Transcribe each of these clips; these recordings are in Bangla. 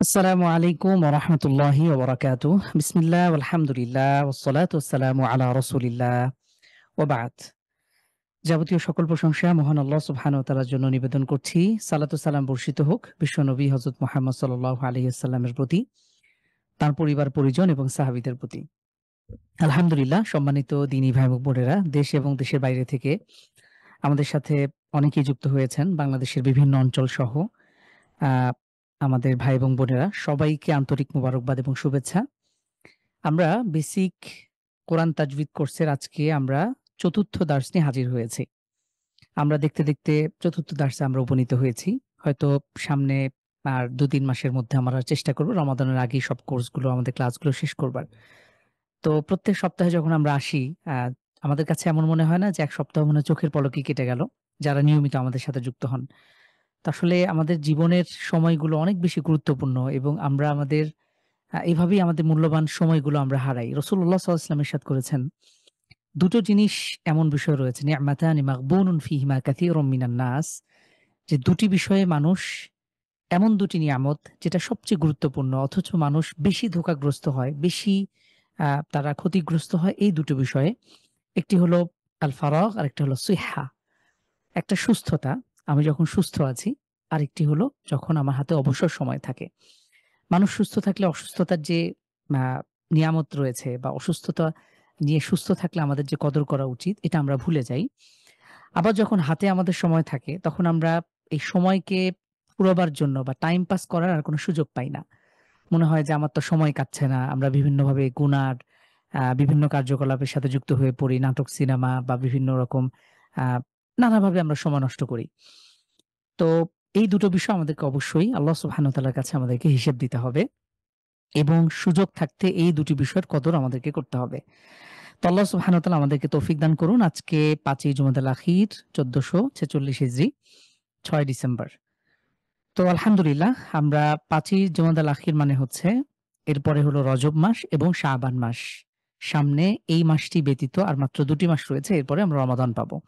আসসালামু আলাইকুম ওয়া রাহমাতুল্লাহি ওয়া বারাকাতুহু। বিসমিল্লাহ ওয়ালহামদুলিল্লাহ ওয়াসসালাতু ওয়াসসালামু আলা রাসূলিল্লাহ ওয়া বা'দ। যাবতীয় সকল প্রশংসা মহান আল্লাহ সুবহানাহু ওয়া তাআলার জন্য নিবেদন করছি। সালাতু সালাম বর্ষিত হোক বিশ্বনবী হযরত মুহাম্মদ সাল্লাল্লাহু আলাইহি ওয়াসাল্লামের প্রতি, তার পরিবার পরিজন এবং সাহাবীদের প্রতি। আলহামদুলিল্লাহ সম্মানিত দ্বীনী ভাই এবং বোনেরা, দেশ এবং দেশের বাইরে থেকে আমাদের সাথে অনেকেই যুক্ত হয়েছেন। বাংলাদেশের বিভিন্ন অঞ্চল সহ আ আমাদের ভাই এবং বোনেরা সবাইকে আন্তরিক মোবারকবাদ এবং শুভেচ্ছা। আমরা বেসিক কোরআন তাজবিদ কোর্সের আজকে আমরা ৪র্থ দার্স নিয়ে হাজির হয়েছি। আমরা দেখতে, দেখতে ৪র্থ দার্সে আমরা উপনীত হয়েছি। হয়তো সামনে আর ২-৩ মাসের মধ্যে আমরা চেষ্টা করব রমাদানের আগেই সব কোর্সগুলো আমাদের ক্লাসগুলো শেষ করবার। তো প্রত্যেক সপ্তাহে যখন আমরা আসি, আ আমাদের কাছে এমন মনে হয় না যে ১ সপ্তাহ মনে হয় চোখের পলকেই কেটে গেল, যারা নিয়মিত আমাদের সাথে যুক্ত হন। তো আসলে আমাদের জীবনের সময়গুলো অনেক বেশি গুরুত্বপূর্ণ এবং আমরা আমাদের এভাবেই আমাদের মূল্যবান সময়গুলো আমরা হারাই। রাসূলুল্লাহ সাল্লাল্লাহু আলাইহি ওয়াসাল্লাম ইরশাদ করেছেন, ২ টো জিনিস এমন বিষয় রয়েছে নি'মাতানি মাগবুনুন ফিহিমা কাসীরুম মিনান নাস, যে ২ টি বিষয়ে মানুষ এমন ২ টি নিয়ামত যেটা সবচেয়ে গুরুত্বপূর্ণ অথচ মানুষ বেশি ধোঁকাগ্রস্ত হয়, বেশি তারা ক্ষতিগ্রস্ত হয় এই ২ টো বিষয়ে। একটি হলো আল ফারাগ, আরেকটা হলো সিহ্হা। একটা সুস্থতা, আমি যখন সুস্থ আছি, আরেকটি হলো যখন আমার হাতে অবসর সময় থাকে। মানুষ সুস্থ থাকলে অসুস্থতার যে আ নিয়ামত রয়েছে বা অসুস্থতা নিয়ে সুস্থ থাকলে আমাদের যে কদর করা উচিত এটা আমরা ভুলে যাই। আবার যখন হাতে আমাদের সময় থাকে তখন আমরা এই সময়কে ফুরোবার জন্য বা টাইম পাস করার আর কোনো সুযোগ পাই না। মনে হয় যে আমার তো সময় কাটছে না। আমরা বিভিন্নভাবে গুনার বিভিন্ন কার্যকলাপের সাথে যুক্ত হয়ে পড়ি। নাটক, সিনেমা বা বিভিন্ন রকম আ নানাভাবে আমরা সময় নষ্ট করি। তো এই দুটো বিষয় আমাদেরকে অবশ্যই আল্লাহ সুবহানাহু ওয়া তাআলার কাছে আমাদেরকে হিসেব দিতে হবে এবং সুযোগ থাকতে এই দুটি বিষয়ের কদর আমাদেরকে করতে হবে। তো আল্লাহ সুবহানাহু ওয়া তাআলা আমাদেরকে তৌফিক দান করুন। আজকে ৫ই জুমাদাল আখির ১৪৪৬ হিজরি ৬ ডিসেম্বর। তো আলহামদুলিল্লাহ আমরা ৫ই জুমাদাল আখির মানে হচ্ছে এরপরে হলো রজব মাস এবং শাবান মাস। সামনে এই মাসটি ব্যতীত আর মাত্র ২ টি মাস রয়েছে। এরপরে আমরা রমাদান পাবো।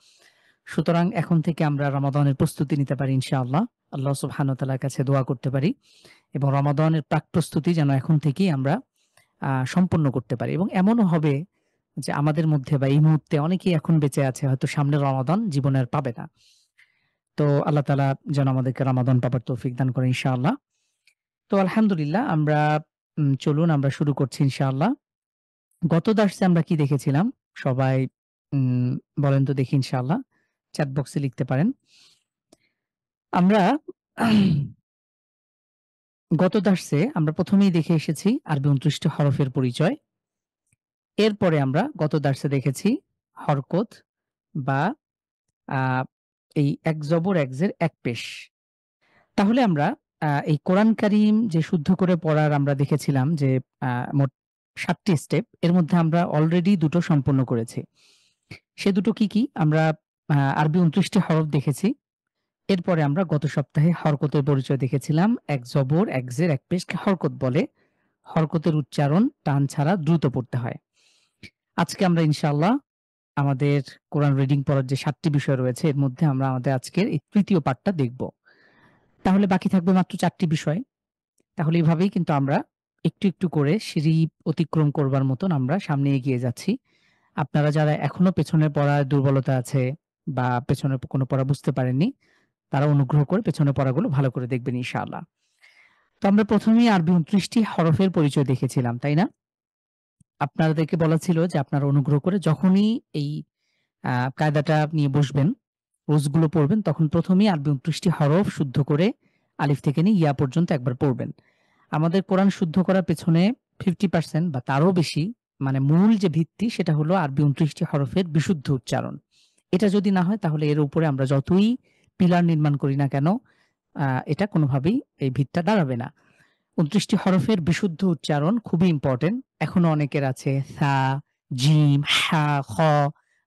সুতরাং এখন থেকে আমরা রমাদানের প্রস্তুতি নিতে পারি ইনশাআল্লাহ। আল্লাহ সুবহানাহু ওয়া তাআলার কাছে দোয়া করতে পারি এবং রমাদানের প্রাক প্রস্তুতি যেন এখন থেকেই আমরা সম্পন্ন করতে পারি এবং এমনও হবে যে আমাদের মধ্যে বা এই মুহূর্তে অনেকেই এখন বেঁচে আছে হয়তো সামনের রমাদান জীবনে আর পাবে না। তো আল্লাহ তাআলা যেন আমাদেরকে রমাদান পাবার তৌফিক দান করেন ইনশাআল্লাহ। তো আলহামদুলিল্লাহ আমরা চলুন আমরা শুরু করছি ইনশাআল্লাহ। গত দার্সে আমরা কি দেখেছিলাম? সবাই উম বলেন তো দেখি ইনশাআল্লাহ। চ্যাট বক্সে লিখতে পারেন। আমরা গত দার্সে আমরা ১ম এই দেখে এসেছি আরবি ২৯ টি হরফের পরিচয়। এরপরে আমরা গত দার্সে দেখেছি হরকত বা আ এই এক জবর এক জের এক পেশ। তাহলে আমরা এই কোরআন কারীম যে শুদ্ধ করে পড়ার আমরা দেখেছিলাম যে মোট ৭ টি স্টেপ। এর মধ্যে আমরা অলরেডি ২ টো সম্পন্ন করেছি। সে দুটো কি, কি? আমরা আরবি ২৯ টি হরফ দেখেছি। এরপরে আমরা গত সপ্তাহে হরকতের পরিচয় দেখেছিলাম। এক জবর, এক জের, এক পেশকে হরকত বলে। হরকতের উচ্চারণ টান ছাড়া দ্রুত পড়তে হয়। আজকে আমরা ইনশাআল্লাহ আমাদের কোরআন রিডিং পড়ার যে ৭ টি বিষয় রয়েছে এর মধ্যে আমরা আমাদের আজকের এই ৩য় পার্টটা দেখব। তাহলে বাকি থাকবে মাত্র ৪ টি বিষয়। তাহলে এভাবেই কিন্তু আমরা একটু, একটু করে সিঁড়ি অতিক্রম করবার মতন আমরা সামনে এগিয়ে যাচ্ছি। আপনারা যারা এখনো পেছনের পড়ায় দুর্বলতা আছে বা পেছনের কোনো পড়া বুঝতে পারেননি, তারা অনুগ্রহ করে পেছনের পড়াগুলো ভালো করে দেখবেন ইনশাআল্লাহ। তো আমরা ১ম এই আরবি ২৯ টি হরফের পরিচয় দেখেছিলাম, তাই না? আপনাদেরকে বলা ছিল যে আপনারা অনুগ্রহ করে যখনই এই কায়দাটা নিয়ে বসবেন, রুলসগুলো পড়বেন তখন ১ম এই আরবি ২৯ টি হরফ শুদ্ধ করে আলিফ থেকে নিয়ে ইয়া পর্যন্ত একবার পড়বেন। আমাদের কোরআন শুদ্ধ করার পেছনে 50% বা তারও বেশি মানে মূল যে ভিত্তি সেটা হলো আরবি ২৯ টি হরফের বিশুদ্ধ উচ্চারণ। এটা যদি না হয় তাহলে এর উপরে আমরা যতই পিলার নির্মাণ করি না কেন এটা কোনোভাবেই এই ভিতটা দাঁড়াবে না। ২৯ টি হরফের বিশুদ্ধ উচ্চারণ খুবই ইম্পোর্টেন্ট। এখনো অনেকের আছে সা, জিম, হা, খ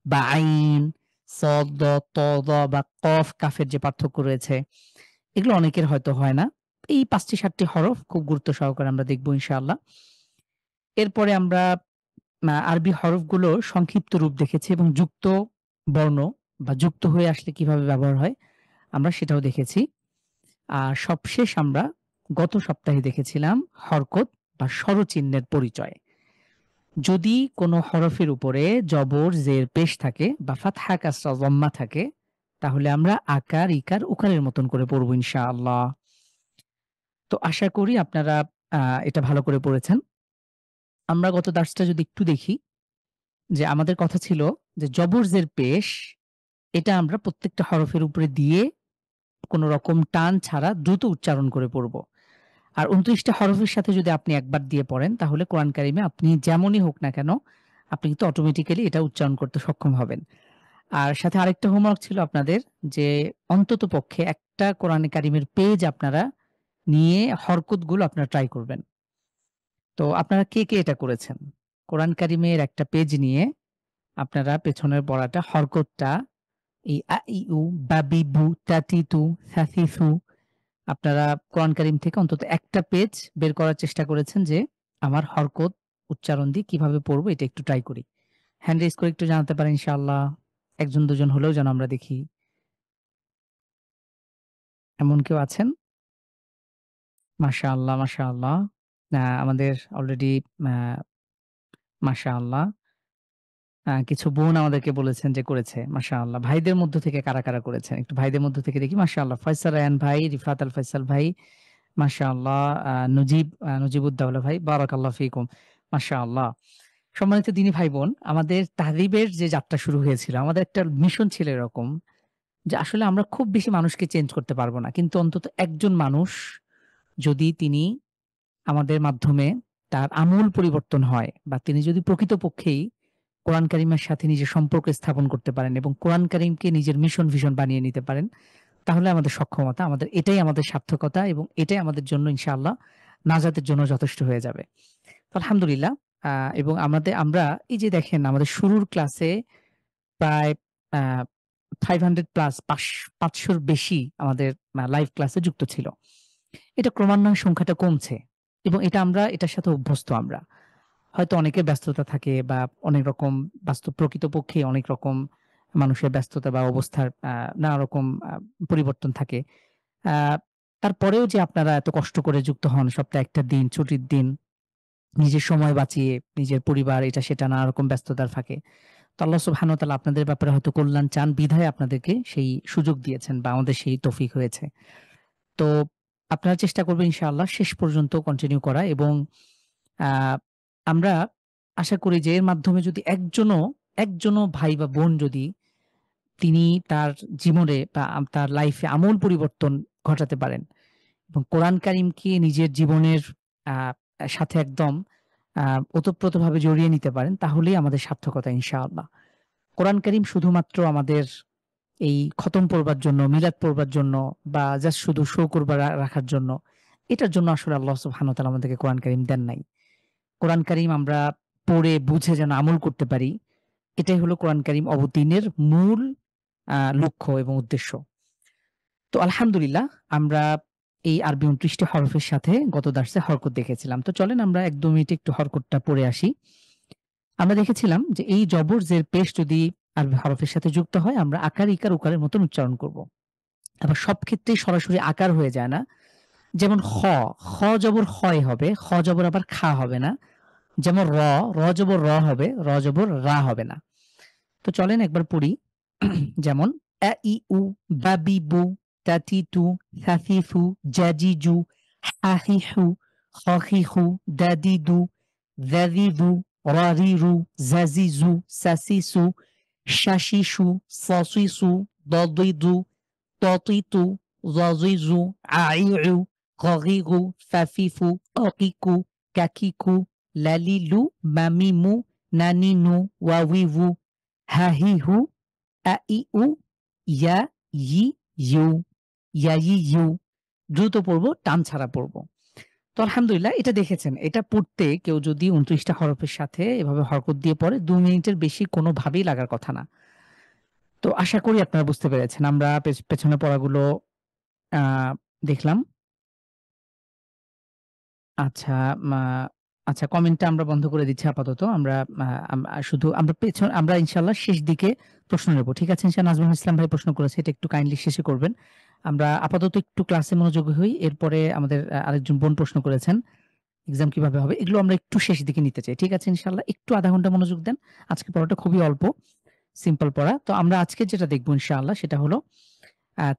বা আইন, সদ, দ, ত, দ বা কফ, কাফের যে পার্থক্য রয়েছে, এগুলো অনেকের হয়তো হয় না। এই ৫ টি ৭ টি হরফ খুব গুরুত্ব সহকারে আমরা দেখব ইনশাআল্লাহ। এরপরে আমরা আরবি হরফগুলোর সংক্ষিপ্ত রূপ দেখেছি এবং যুক্ত বর্ণ বা যুক্ত হয়ে আসলে কিভাবে ব্যবহার হয় আমরা সেটাও দেখেছি। আর সবশেষ আমরা গত সপ্তাহে দেখেছিলাম হরকত বা স্বরচিহ্নের পরিচয়। যদি কোনো হরফের উপরে জবর, জের, পেশ থাকে বা ফাতহা, কাসরা, যম্মা থাকে, তাহলে আমরা আকার, ইকার, উকারের মতন করে পড়ব ইনশাআল্লাহ। তো আশা করি আপনারা এটা ভালো করে পড়েছেন। আমরা গত দার্সটা যদি একটু দেখি, যে আমাদের কথা ছিল যে জবর, জের, পেশ এটা আমরা প্রত্যেকটা হরফের উপরে দিয়ে কোন রকম টান ছাড়া দ্রুত উচ্চারণ করে পড়ব। আর ২৯ টা হরফের সাথে যদি আপনি একবার দিয়ে পড়েন, তাহলে কোরআন কারিমে আপনি যেমনই হোক না কেন, আপনি কিন্তু অটোমেটিক্যালি এটা উচ্চারণ করতে সক্ষম হবেন। আর সাথে আরেকটা হোমওয়ার্ক ছিল আপনাদের, যে অন্ততপক্ষে একটা কোরআনে কারিমের পেজ আপনারা নিয়ে হরকতগুলো আপনারা ট্রাই করবেন। তো আপনারা কে, কে এটা করেছেন? কোরআন কারিমের একটা পেজ নিয়ে আপনারা পেছনের পড়াটা হরকতটা এই আ, ই, উ, বা, বি, বু, তা, তি, তু, সা, সি, সু আপনারা কোরআন কারিম থেকে অন্তত একটা পেজ বের করার চেষ্টা করেছেন, যে আমার হরকত উচ্চারণ দিয়ে কিভাবে পড়বো এটা একটু ট্রাই করি। হ্যান্ড রেইজ করে একটু জানাতে পারেন ইনশাআল্লাহ। ১ জন ২ জন হলেও যেন আমরা দেখি। এমন কেউ আছেন? মাশাআল্লাহ, মাশাআল্লাহ। আমাদের অলরেডি আ মাশাআল্লাহ কিছু বোন আমাদেরকে বলেছেন যে করেছে। মাশাআল্লাহ। ভাইদের মধ্য থেকে কারা, কারা করেছেন? একটু ভাইদের মধ্য থেকে দেখি। মাশাআল্লাহ। ফয়সাল রায়হান ভাই, রিফাত আল ফয়সাল ভাই, মাশাআল্লাহ নজিবুদ্দৌলা ভাই, বারাকাল্লাহু ফিকুম। মাশাআল্লাহ। সম্মানিত দিনী ভাই-বোন, আমাদের তাহরিবের যে যাত্রা শুরু হয়েছিল, আমাদের একটা মিশন ছিল এরকম, যে আসলে আমরা খুব বেশি মানুষকে চেঞ্জ করতে পারব না। কিন্তু অন্তত একজন মানুষ যদি তিনি আমাদের মাধ্যমে তার আমূল পরিবর্তন হয়, বা তিনি যদি প্রকৃতপক্ষেই কোরআন কারিমের সাথে নিজের সম্পর্ক স্থাপন করতে পারেন এবং কোরআন কারিমকে নিজের মিশন ভিশন বানিয়ে নিতে পারেন, তাহলে আমাদের সক্ষমতা, এটাই আমাদের সার্থকতা এবং এটাই আমাদের জন্য ইনশাআল্লাহ নাজাতের জন্য যথেষ্ট হয়ে যাবে। তো আলহামদুলিল্লাহ। আ এবং আমরা এই যে দেখেন, আমাদের শুরুর ক্লাসে প্রায় আ 500 প্লাস ৫০০ র বেশি আমাদের লাইভ ক্লাসে যুক্ত ছিল। এটা ক্রমান্বয়ে সংখ্যাটা কমছে এবং এটার সাথে অভ্যস্ত আমরা। হয়তো অনেকের ব্যস্ততা থাকে বা অনেক রকম প্রকৃতপক্ষে অনেক রকম মানুষের ব্যস্ততা বা অবস্থার নানা রকম পরিবর্তন থাকে। আ তারপরেও যে আপনারা এত কষ্ট করে যুক্ত হন, সপ্তাহে একটা দিন, ছুটির দিন, নিজের সময় বাঁচিয়ে, নিজের পরিবার এটা সেটা নানা রকম ব্যস্ততার ফাঁকে। তো আল্লাহ সুবহানাহু ওয়া তাআলা আপনাদের ব্যাপারে হয়তো কল্যাণ চান বিধায় আপনাদেরকে সেই সুযোগ দিয়েছেন বা আমাদের সেই তৌফিক হয়েছে। তো আপনারা চেষ্টা করবেন ইনশাআল্লাহ শেষ পর্যন্ত কন্টিনিউ করা এবং আ আমরা আশা করি যে এর মাধ্যমে যদি একজনও ভাই বা বোন যদি তিনি তার জীবনে বা তার লাইফে আমূল পরিবর্তন ঘটাতে পারেন এবং কোরআন কারিমকে নিজের জীবনের আ সাথে একদম আ ওতপ্রোতভাবে জড়িয়ে নিতে পারেন, তাহলেই আমাদের সার্থকতা ইনশাআল্লাহ। কোরআন কারিম শুধুমাত্র আমাদের এই খতম পড়বার জন্য, মিলাদ পড়বার জন্য বা জাস্ট শুধু শো করবা রাখার জন্য, এটার জন্য আসলে আল্লাহ সুবহানাহু ওয়া তাআলা আমাদেরকে কোরআন কারিম দেন নাই। কোরআন কারিম আমরা পড়ে বুঝে যেন আমল করতে পারি, এটাই হলো কোরআন কারিম অবতীর্ণের মূল লক্ষ্য এবং উদ্দেশ্য। তো আলহামদুলিল্লাহ, আমরা এই আরবি ২৯ টি হরফের সাথে গত দার্সে হরকত দেখেছিলাম। তো চলেন আমরা ১-২ মিনিটে একটু হরকতটা পড়ে আসি। আমরা দেখেছিলাম যে এই জবর, জের, পেশ যদি আরবি হরফের সাথে যুক্ত হয়, আমরা আকার, ইকার, উকারের মতন উচ্চারণ করব। আবার সব ক্ষেত্রেই সরাসরি আকার হয়ে যায় না। যেমন খ জবর হয় হবে, খ জবর আবার খা হবে না। যেমন র জবর র হবে, র জবর রা হবে না। তো চলেন একবার পড়ি। যেমন আ, ই, উ, বা, বি, বু, তা, তি, তু, সা, সি, সু, জা, জি, জু, হা, হি, হু, খ, হি, হু, দা, দি, দু, যা, জি, জু, রা, রি, রু, যা, জি, জু, সা, সি, সু, শা, শি, সু, সা, সি, সু, দ, দি, দু, ত, তি, তু, জ, জি, জু, আ, ই, উ, গ, রি, গু, ফা, ফি, ফু, ক, কি, কু, কা, কি, কু, লা, লি, লু, মা, মি, মু, না, নি, নু, ওয়া, উই, ভু, হা, হি, হু, আ, ই, উ, ইয়া, ই, ইউ, ইয়া, ই, ইউ। দ্রুত পড়বো, টান ছাড়া পড়বো। তো আলহামদুলিল্লাহ এটা দেখেছেন। এটা পড়তে কেউ যদি ২৯ টা হরফের সাথে এভাবে হরকত দিয়ে পড়ে ২ মিনিটের বেশি কোনোভাবেই লাগার কথা না। তো আশা করি আপনারা বুঝতে পেরেছেন। আমরা পেছনের পড়াগুলো আ দেখলাম। আচ্ছা, মা আচ্ছা, কমেন্টটা আমরা বন্ধ করে দিচ্ছি আপাতত। আমরা আ আম শুধু আমরা ইনশাআল্লাহ শেষ দিকে প্রশ্ন নেব। ঠিক আছে? নাজমুল ইসলাম ভাই প্রশ্ন করেছে। এটা একটু কাইন্ডলি শেষে করবেন। আমরা আপাতত একটু ক্লাসে মনোযোগী হই। এরপরে আমাদের আরেকজন বোন প্রশ্ন করেছেন, এক্সাম কিভাবে হবে? এগুলো আমরা একটু শেষের দিকে নিতে চাই। ঠিক আছে ইনশাআল্লাহ? একটু ০.৫ ঘন্টা মনোযোগ দেন। আজকে পড়াটা খুবই অল্প, সিম্পল পড়া। তো আমরা আজকে যেটা দেখব ইনশাআল্লাহ সেটা হলো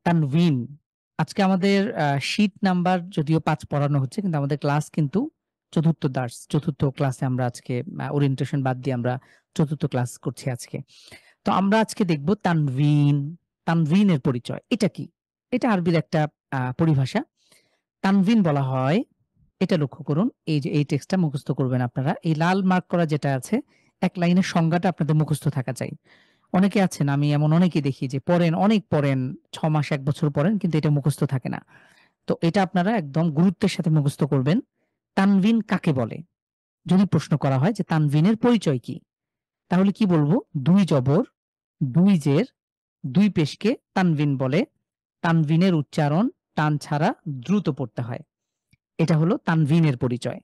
তানভিন। আজকে আমাদের শীট নাম্বার যদিও ৫ পড়ানো হচ্ছে কিন্তু আমাদের ক্লাস কিন্তু ৪র্থ দার্স, ৪র্থ ক্লাসে আমরা আজকে ওরিয়েন্টেশন বাদ দিয়ে আমরা ৪র্থ ক্লাস করছি আজকে। তো আমরা আজকে দেখব তানভিন। তানভিনের পরিচয়। এটা কি? এটা আরবির একটা পরিভাষা। তানভিন বলা হয়, এটা লক্ষ্য করুন। এই যে এই টেক্সটটা মুখস্থ করবেন আপনারা। এই লাল মার্ক করা যেটা আছে, এক লাইনের সংজ্ঞাটা আপনাদের মুখস্থ থাকা চাই। অনেকে আছেন, আমি এমন অনেকেই দেখি যে পড়েন, অনেক পড়েন, ৬ মাস ১ বছর পড়েন কিন্তু এটা মুখস্থ থাকে না। তো এটা আপনারা একদম গুরুত্বের সাথে মুখস্থ করবেন। তানভিন কাকে বলে? যদি প্রশ্ন করা হয় যে তানভিনের পরিচয় কি? তাহলে কি বলবো? ২ জবর, ২ জের, ২ পেশকে তানভিন বলে। তানভিনের উচ্চারণ টান ছাড়া দ্রুত পড়তে হয়। এটা হলো তানভিনের পরিচয়।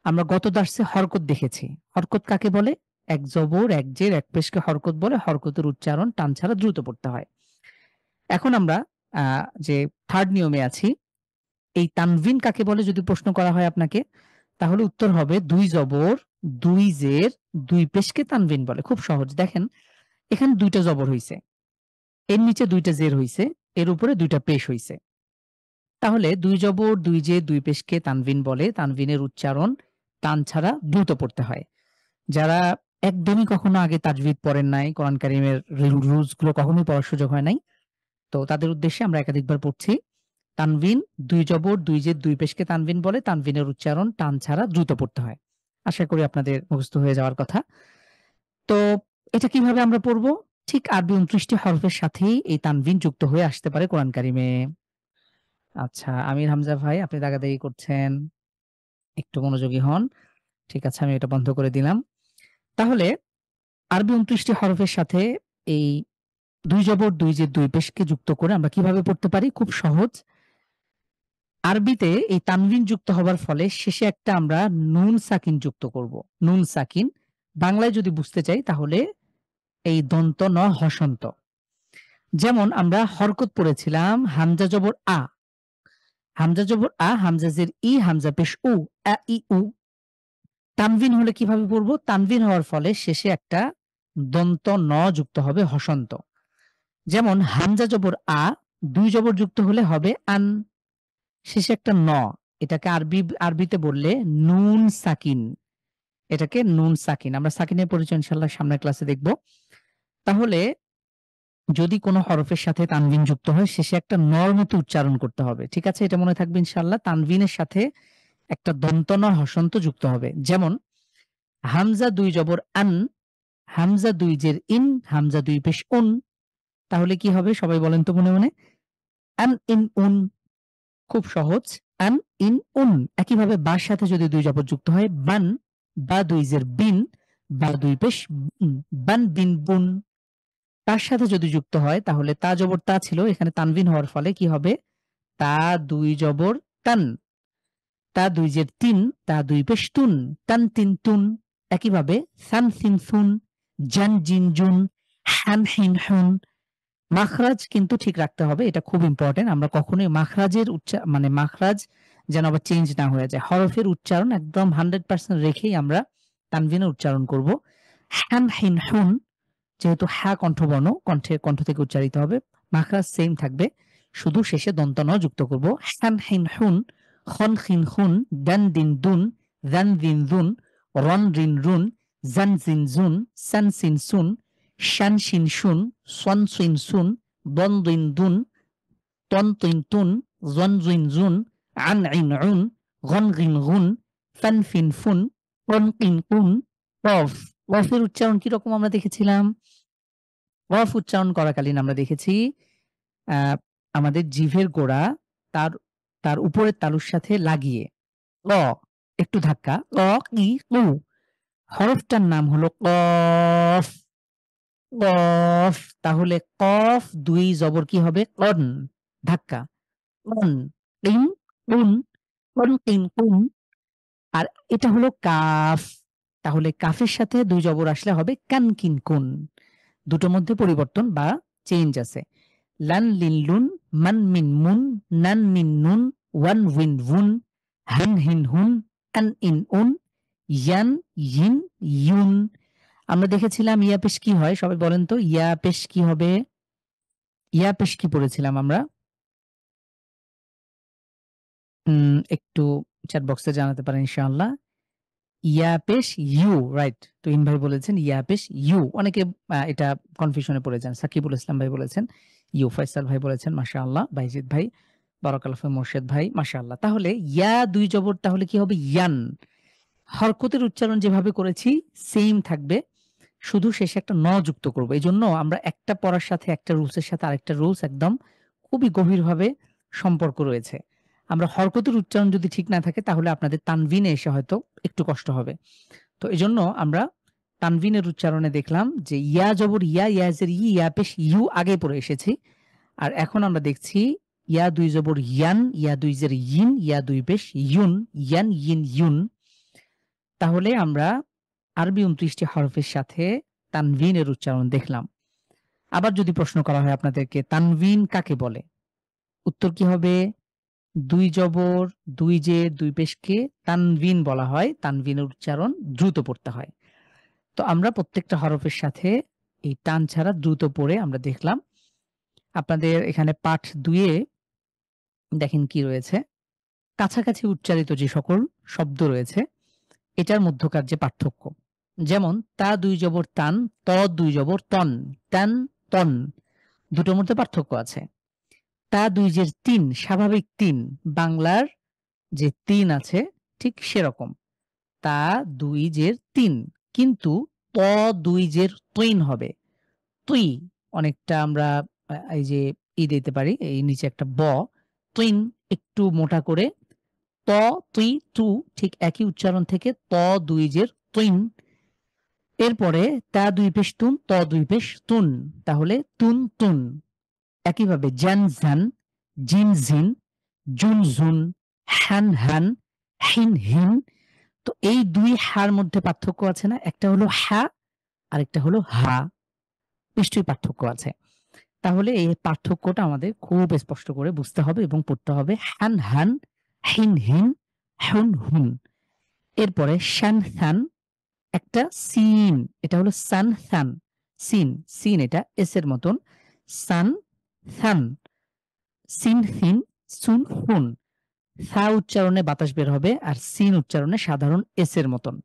আমরা গত দার্সে হরকত দেখেছি। হরকত কাকে বলে? ১ জবর, ১ জের, ১ পেশকে হরকত বলে। হরকতের উচ্চারণ টান ছাড়া দ্রুত পড়তে হয়। এখন আমরা আ যে ৩rd নিয়মে আছি, এই তানভিন কাকে বলে যদি প্রশ্ন করা হয় আপনাকে, তাহলে উত্তর হবে ২ জবর, ২ জের, ২ পেশকে তানভিন বলে। খুব সহজ। দেখেন, এখানে ২ টা জবর হইছে। এর নিচে ২ টা জের হইছে, এর উপরে ২ টা পেশ হইছে। তাহলে ২ জবর, ২ জের, ২ পেশকে তানভিন বলে। তানভিনের উচ্চারণ টান ছাড়া দ্রুত পড়তে হয়। যারা একদমই কখনো আগে তাজভিদ পড়েন নাই, কোরআন কারীমের রুলস গুলো কখনোই পড়ার সুযোগ হয় নাই, তো তাদের উদ্দেশ্যে আমরা একাধিকবার পড়ছি। তানভিন ২ জবর, ২ জের, ২ পেশকে তানভিন বলে। তানভিনের উচ্চারণ টান ছাড়া দ্রুত পড়তে হয়। আশা করি আপনাদের মুখস্থ হয়ে যাওয়ার কথা। তো এটা কিভাবে আমরা পড়ব? ঠিক আরবি ২৯ টি হরফের সাথেই এই তানভিন যুক্ত হয়ে আসতে পারে কোরআন কারীমে। আচ্ছা, আমির হামজা ভাই আপনি দাগাদাগি করছেন। একটু মনোযোগী হন। ঠিক আছে, আমি এটা বন্ধ করে দিলাম। তাহলে আরবি ২৯ টি হরফের সাথে এই ২ জবর, ২ জের, ২ পেশকে যুক্ত করে আমরা কিভাবে পড়তে পারি? খুব সহজ। আরবিতে এই তানভিন যুক্ত হবার ফলে শেষে একটা আমরা নুন সাকিন যুক্ত করব। নুন সাকিন। বাংলায় যদি বুঝতে চাই তাহলে এই দন্ত ন হসন্ত। যেমন আমরা হরকত পড়েছিলাম হামজা জবর আ। হামজা জবর আ, হামজা জের ই, হামজা পেশ উ, আ ই উ। তানভিন হলে কিভাবে পড়ব? তানভিন হওয়ার ফলে শেষে একটা দন্ত ন যুক্ত হবে হসন্ত। যেমন হামজা জবর আ, ২ জবর যুক্ত হলে হবে আন। শেষে একটা ন। এটাকে আরবিতে বললে নুন সাকিন। এটাকে নুন সাকিন। আমরা সাকিনের পরিচয় ইনশাআল্লাহ সামনের ক্লাসে দেখব। তাহলে যদি কোনো হরফের সাথে তানভিন যুক্ত হয় শেষে একটা নর মতো উচ্চারণ করতে হবে। ঠিক আছে? এটা মনে থাকবে ইনশাআল্লাহ। তানভিনের সাথে একটা দন্ত ন হসন্ত যুক্ত হবে। যেমন হামজা ২ জবর আন, হামজা ২ জের ইন, হামজা ২ পেশ উন। তাহলে কি হবে সবাই বলেন তো মনে, মনে? আন ইন উন। খুব সহজ। আন ইন উন। একইভাবে বার সাথে যদি ২ জবর যুক্ত হয় বান, বা ২ জের বিন, বা ২ পেশ বুন, বান বিন বুন। তার সাথে যদি যুক্ত হয় তাহলে তা জবর তা ছিল, এখানে তানভিন হওয়ার ফলে কি হবে? তা ২ জবর তান, তা ২ জের তিন, তা ২ পেশ তুন, তান তিন তুন। একইভাবে সান সিন সুন, জান জিন জুন, হান হিন হুন। মাখরাজ কিন্তু ঠিক রাখতে হবে। এটা খুব ইম্পোর্টেন্ট। আমরা কখনোই মাখরাজের মানে মাখরাজ যেন আবার চেঞ্জ না হয়ে যায়। হরফের উচ্চারণ একদম 100% রেখেই আমরা তানভিনের উচ্চারণ করব। হান হিন হুন, যেহেতু হা কণ্ঠবর্ণ, কণ্ঠ থেকে উচ্চারিত হবে। মাখরাজ সেম থাকবে। শুধু শেষে দন্ত ন যুক্ত করব। হান হিন হুন, খন খিন খুন, দান দিন দুন, যান দিন দুন, রন রিন রুন, জান জিন জুন, সান সিন সুন, শান শিন শুন, সন সুইন সুন, দন দুইন দুন, তন তুইন তুন, জন জুইন জুন, আন ইন উন, গন গিন গুন, ফান ফিন ফুন, কন কিন কুন, কফ। কফের উচ্চারণ কিরকম আমরা দেখেছিলাম? কফ উচ্চারণ করাকালীন আমরা দেখেছি আ আমাদের জিভের গোড়া তার তার উপরের তালুর সাথে লাগিয়ে ক, একটু ধাক্কা, ক, কি, কু। হরফটার নাম হলো কফ। কফ। তাহলে কফ ২ জবর কি হবে? কন। ধাক্কা। কন, কিন, কুন, কন, কিন, কুন। আর এটা হলো কাফ। তাহলে কাফের সাথে ২ জবর আসলে হবে কান, কিন, কুন। দুটোর মধ্যে পরিবর্তন বা চেঞ্জ আছে। লান লিন লুন, মান মিন মুন, নান নিন নুন, ওয়ান উইন উন, হান হিন হুন, আন ইন উন, ইয়ান ইন ইউন। আমরা দেখেছিলাম ইয়া পেশ কি হয়? সবাই বলেন তো ইয়া পেশ কি হবে? ইয়া পেশ কি পড়েছিলাম আমরা? একটু চ্যাট বক্সে জানাতে পারেন ইনশাআল্লাহ। ইয়া পেশ ইউ, রাইট। তুহিন ভাই বলেছেন ইয়া পেশ ইউ। অনেকে এটা কনফিউশন এ পড়ে যান। সাকিবুল ইসলাম ভাই বলেছেন ইউ, ফয়সাল ভাই বলেছেন মাশাআল্লাহ, বাইজিদ ভাই, বারাকাল্লাহু ফি মোর্শেদ ভাই মাশাআল্লাহ। তাহলে ইয়া ২ জবর তাহলে কি হবে? ইয়ান। হরকতের উচ্চারণ যেভাবে করেছি সেইম থাকবে। শুধু শেষে একটা ন যুক্ত করব। এজন্য আমরা একটা পড়ার সাথে একটা রুলস এর সাথে আরেকটা রুলস একদম খুবই গভীরভাবে সম্পর্ক রয়েছে। আমরা হরকতের উচ্চারণ যদি ঠিক না থাকে তাহলে আপনাদের তানভিনে এসে হয়তো একটু কষ্ট হবে। তো এজন্য আমরা তানভিনের উচ্চারণে দেখলাম যে ইয়া জবর ইয়া, ইয়া জের ই, ইয়া পেশ ইউ আগে পড়ে এসেছি। আর এখন আমরা দেখছি ইয়া ২ জবর ইয়ান, ইয়া ২ জের ইন, ইয়া ২ পেশ ইউন, ইয়ান ইন ইউন। তাহলে আমরা আরবি ২৯ টি হরফের সাথে তানভিনের উচ্চারণ দেখলাম। আবার যদি প্রশ্ন করা হয় আপনাদেরকে তানভিন কাকে বলে? উত্তর কি হবে? ২ জবর, ২ জের, ২ পেশকে তানভিন বলা হয়। তানভিনের উচ্চারণ দ্রুত পড়তে হয়। তো আমরা প্রত্যেকটা হরফের সাথে এই টান ছাড়া দ্রুত পড়ে আমরা দেখলাম। আপনাদের এখানে পাঠ ২ এ দেখেন কি রয়েছে? কাছাকাছি উচ্চারিত যে সকল শব্দ রয়েছে এটার মধ্যকার যে পার্থক্য। যেমন তা ২ জবর তান, ত ২ জবর তন, তান, তন। দুটোর মধ্যে পার্থক্য আছে। তা ২ জের ৩, স্বাভাবিক ৩, বাংলার যে ৩ আছে ঠিক সেরকম। তা ২ জের ৩, কিন্তু ত ২ জের তৈন হবে। তুই অনেকটা আমরা এই যে দিতে পারি, এই নিচে একটা ব, তৈন একটু মোটা করে ত, তুই, তু ঠিক একই উচ্চারণ থেকে ত ২ জের তৈন। এরপরে তা ২ পেশ তুন, ত ২ পেশ তুন। তাহলে তুন, তুন। একইভাবে জান, জান, জিন, জিন, জুন, জুন, হান, হান, হিন, হিন। তো এই ২ হার মধ্যে পার্থক্য আছে না? একটা হলো হা, আরেকটা হলো হা। নিশ্চয়ই পার্থক্য আছে। তাহলে এই পার্থক্যটা আমাদের খুব স্পষ্ট করে বুঝতে হবে এবং পড়তে হবে। হান, হান, হিন, হিন, হুন, হুন। এরপরে শান, শান, একটা সিন, এটা হলো সান, সান। সিন, সিন এটা এস এর মতন। সান, সান, সিন, সিন, সুন, হুন। সা উচ্চারণে বাতাস বের হবে আর সিন উচ্চারণে সাধারণ এস এর মতন।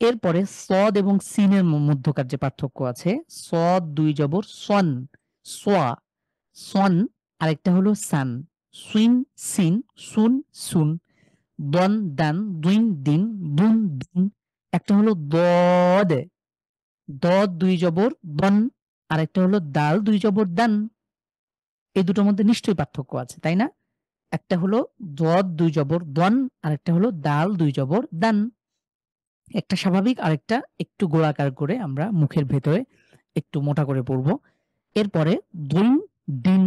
এরপরে সদ এবং সিনের মধ্যকার যে পার্থক্য আছে, সদ ২ জবর সন, সোয়া, সন, আরেকটা হলো সান। সুইন, সিন, সুন, সুন। দন, দান, দুইন, দিন, দুন, দুন। একটা হলো দদ, দদ ২ জবর দন, আরেকটা হলো দাল ২ জবর দান। এই দুটোর মধ্যে নিশ্চয়ই পার্থক্য আছে, তাই না? একটা হলো দদ ২ জবর দন, আরেকটা হলো দাল ২ জবর দান। একটা স্বাভাবিক, আরেকটা একটু গোলাকার করে আমরা মুখের ভেতরে একটু মোটা করে পড়ব। এরপরে দুন, দিন।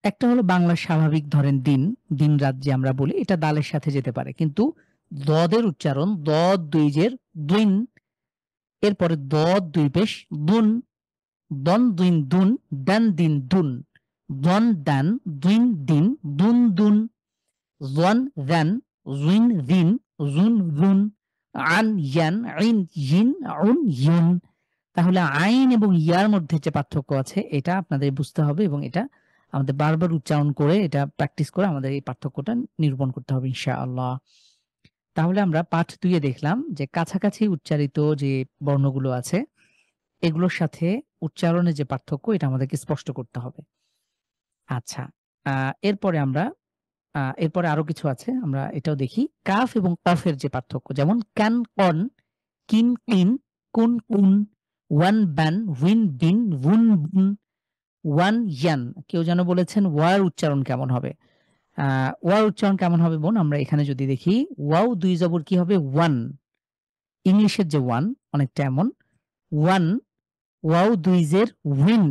একটা হলো বাংলার স্বাভাবিক ধরেন দিন, দিন-রাত যে আমরা বলি এটা দালের সাথে যেতে পারে। কিন্তু দদের উচ্চারণ দদ ২ জের দুইন। এরপরে দদ ২ পেশ দুন, দন, দুইন, দুন, দান, দিন, দুন। দন, দান, দুইন, দিন, দুন, দুন। জন, যান, জুইন, জিন, জুন, জুন। আন, ইয়ান, ইন, ইন, উন, ইউন। তাহলে আইন এবং ইয়ার মধ্যে যে পার্থক্য আছে এটা আপনাদের বুঝতে হবে এবং এটা আমাদের বারবার উচ্চারণ করে এটা প্র্যাকটিস করে আমাদের এই পার্থক্যটা নিরূপণ করতে হবে ইনশাআল্লাহ। তাহলে আমরা পাঠ ২ এ দেখলাম যে কাছাকাছি উচ্চারিত যে বর্ণগুলো আছে এগুলোর সাথে উচ্চারণের যে পার্থক্য এটা আমাদেরকে স্পষ্ট করতে হবে। আচ্ছা, আ এরপরে আমরা এরপরে আরো কিছু আছে। আমরা এটাও দেখি। কাফ এবং কফের যে পার্থক্য যেমন কান, কন, কিন, কিন, কুন, কুন, ওয়ান, বান, উইন, বিন, উন, বুন, ওয়ান, ইয়ান। কেউ যেন বলেছেন ওয়ার উচ্চারণ কেমন হবে? আ ওয়ার উচ্চারণ কেমন হবে বোন? আমরা এখানে যদি দেখি ওয়াও ২ জবর কি হবে? ওয়ান। ইংলিশের যে ওয়ান অনেকটা এমন। ওয়ান, ওয়াও ২ জের উইন,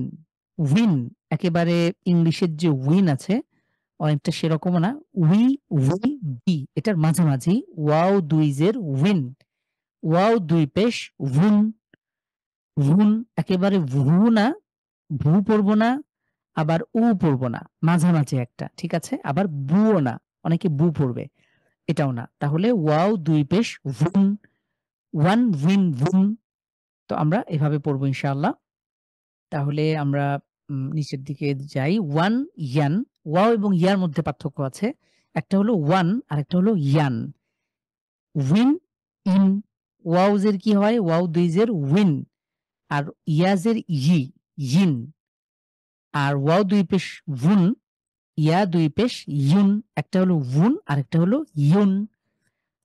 উইন। একেবারে ইংলিশের যে উইন আছে অনেকটা সেরকমও না। উই, উই, বি এটার মাঝামাঝি ওয়াও ২ জের উইন। ওয়াও ২ পেশ উন, উন। একেবারে ভু না, ভু পড়ব না, আবার উ পড়ব না। মাঝামাঝি একটা। ঠিক আছে? আবার বুও না। অনেকে বু পড়বে। এটাও না। তাহলে ওয়াও ২ পেশ ভুন, ওয়ান উইন ভুন। তো আমরা এভাবে পড়ব ইনশাআল্লাহ। তাহলে আমরা নিচের দিকে যাই। ওয়ান ইয়ান। ওয়াও এবং ইয়ার মধ্যে পার্থক্য আছে। একটা হলো ওয়ান আরেকটা হলো ইয়ান। Win, in. ওয়াও জের কি হয়? ওয়াও ২ জের উইন। আর ইয়া জের ই, ইন। আর ওয়াও ২ পেশ ভুন, ইয়া ২ পেশ ইউন। একটা হলো উন আরেকটা হলো ইউন।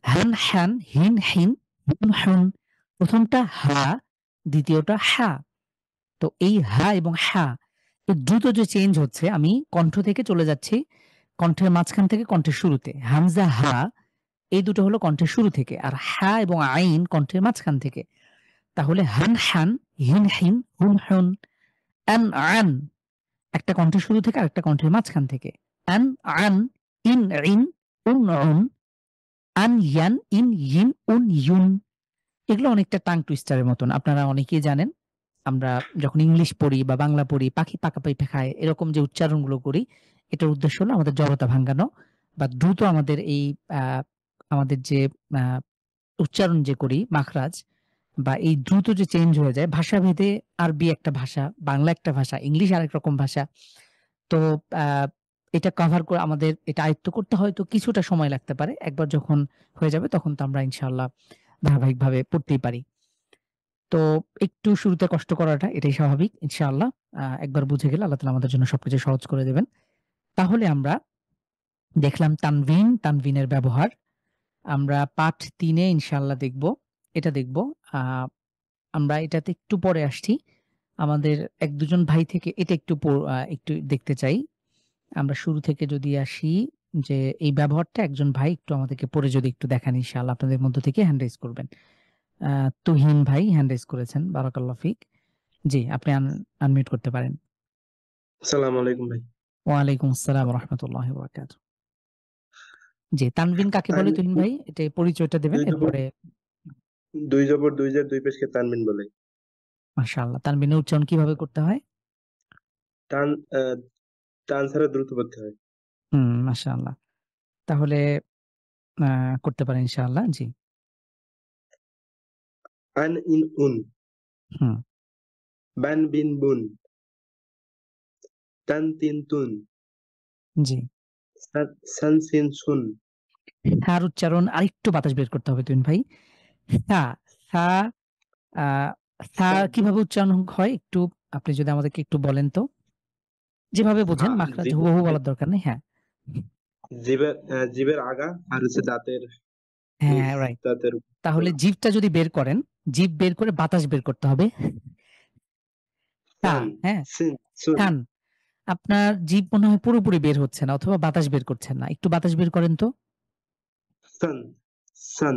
হান, হ্যান, হিন, হিন, হুন, হুন। ১ম টা হা, দ্বিতীয়টা হা। তো এই হা এবং হা দ্রুত যে চেঞ্জ হচ্ছে আমি কণ্ঠ থেকে চলে যাচ্ছি কণ্ঠের মাঝখান থেকে কণ্ঠের শুরুতে। হামজা, হা এই দুটো হলো কণ্ঠের শুরু থেকে। আর হা এবং আইন কণ্ঠের মাঝখান থেকে। তাহলে হান, হান, হিন, হিন, হুন, হুন। আন, আন একটা কণ্ঠের শুরু থেকে আরেকটা কণ্ঠের মাঝখান থেকে। আন, আন, ইন, ইন, উন, উন। আন, ইয়ান, ইন, ইন, উন, ইউন। এগুলো অনেকটা টাং টুইস্টার এর মতন। আপনারা অনেকেই জানেন। আমরা যখন ইংলিশ পড়ি বা বাংলা পড়ি, পাখি পাকা খায় এরকম যে উচ্চারণগুলো করি, এটার উদ্দেশ্য হলো আমাদের জড়তা ভাঙ্গানো বা দ্রুত আমাদের এই আ আমাদের যে আ উচ্চারণ যে করি মাখরাজ বা এই দ্রুত যে চেঞ্জ হয়ে যায় ভাষাভেদে আরবি একটা ভাষা, বাংলা একটা ভাষা, ইংলিশ আরেক রকম ভাষা। তো আ এটা কভার করে আমাদের এটা আয়ত্ত করতে হয়তো কিছুটা সময় লাগতে পারে। একবার যখন হয়ে যাবে তখন তো আমরা ইনশাআল্লাহ ধারাবাহিকভাবে পড়তেই পারি। তো একটু শুরুতে কষ্ট করাটা এটাই স্বাভাবিক ইনশাআল্লাহ। একবার বুঝে গেলে আল্লাহ তাআলা আমাদের জন্য সবকিছু সহজ করে দেবেন। তাহলে আমরা দেখলাম তানভিন, তানভিনের ব্যবহার। আমরা পাঠ ৩ এ ইনশাআল্লাহ দেখব। এটা দেখব। আ আমরা এটাতে একটু পরে আসছি। আমাদের ১-২ জন ভাই থেকে এটা একটু একটু দেখতে চাই। আমরা শুরু থেকে যদি আসি যে এই ব্যবহারটা একজন ভাই একটু আমাদেরকে পড়ে যদি একটু দেখান ইনশাআল্লাহ আপনাদের মধ্য থেকে হ্যান্ড রাইজ করবেন। আ তুহিন ভাই হ্যান্ড রাইজ করেছেন। বারাকাল্লাহু ফিক। জি, আপনি আনমিউট করতে পারেন। আসসালামু আলাইকুম ভাই। ওয়ালাইকুম আসসালাম ওয়া রাহমাতুল্লাহি ওয়া বারাকাতুহু। জি, তানভিন কাকে বলে তান তুহিন ভাই? এটা পরিচয়টা দেবেন ২ জবর এরপরে ২ জবর ২ জের ২ পেশকে তানবিন বলে। মাশাআল্লাহ। তানভিনের উচ্চারণ কিভাবে করতে হয়? টান আ টান ছাড়া দ্রুত পড়তে হয়। মাশাআল্লাহ। তাহলে আ করতে পারেন ইনশাআল্লাহ। জি। আন ইন উন, হুম, বান বিন বুন, তান তিন তুন, জি। সান সিন সুন, তার উচ্চারণ আরেকটু বাতাস বের করতে হবে তুহিন ভাই। সা, সা আ সা সা কিভাবে উচ্চারণ হয় একটু আপনি যদি আমাদেরকে একটু বলেন তো? যেভাবে সা বোঝেন মাখরাজ জিব হুবহু বলার দরকার নেই। হ্যাঁ। জিভের আগা আর হচ্ছে দাঁতের হ্যাঁ, নিচ, হ্যাঁ, রাইট। দাঁতের তাহলে গোড়া। জিভটা যদি বের করেন, জিভ বের করে বাতাস বের করতে হবে। টা, সান হ্যাঁ? সিন সুন, টান। আপনার জিভ মনে হয় পুরোপুরি বের হচ্ছে না অথবা বাতাস বের করছেন না। একটু বাতাস বের করেন তো। সান সান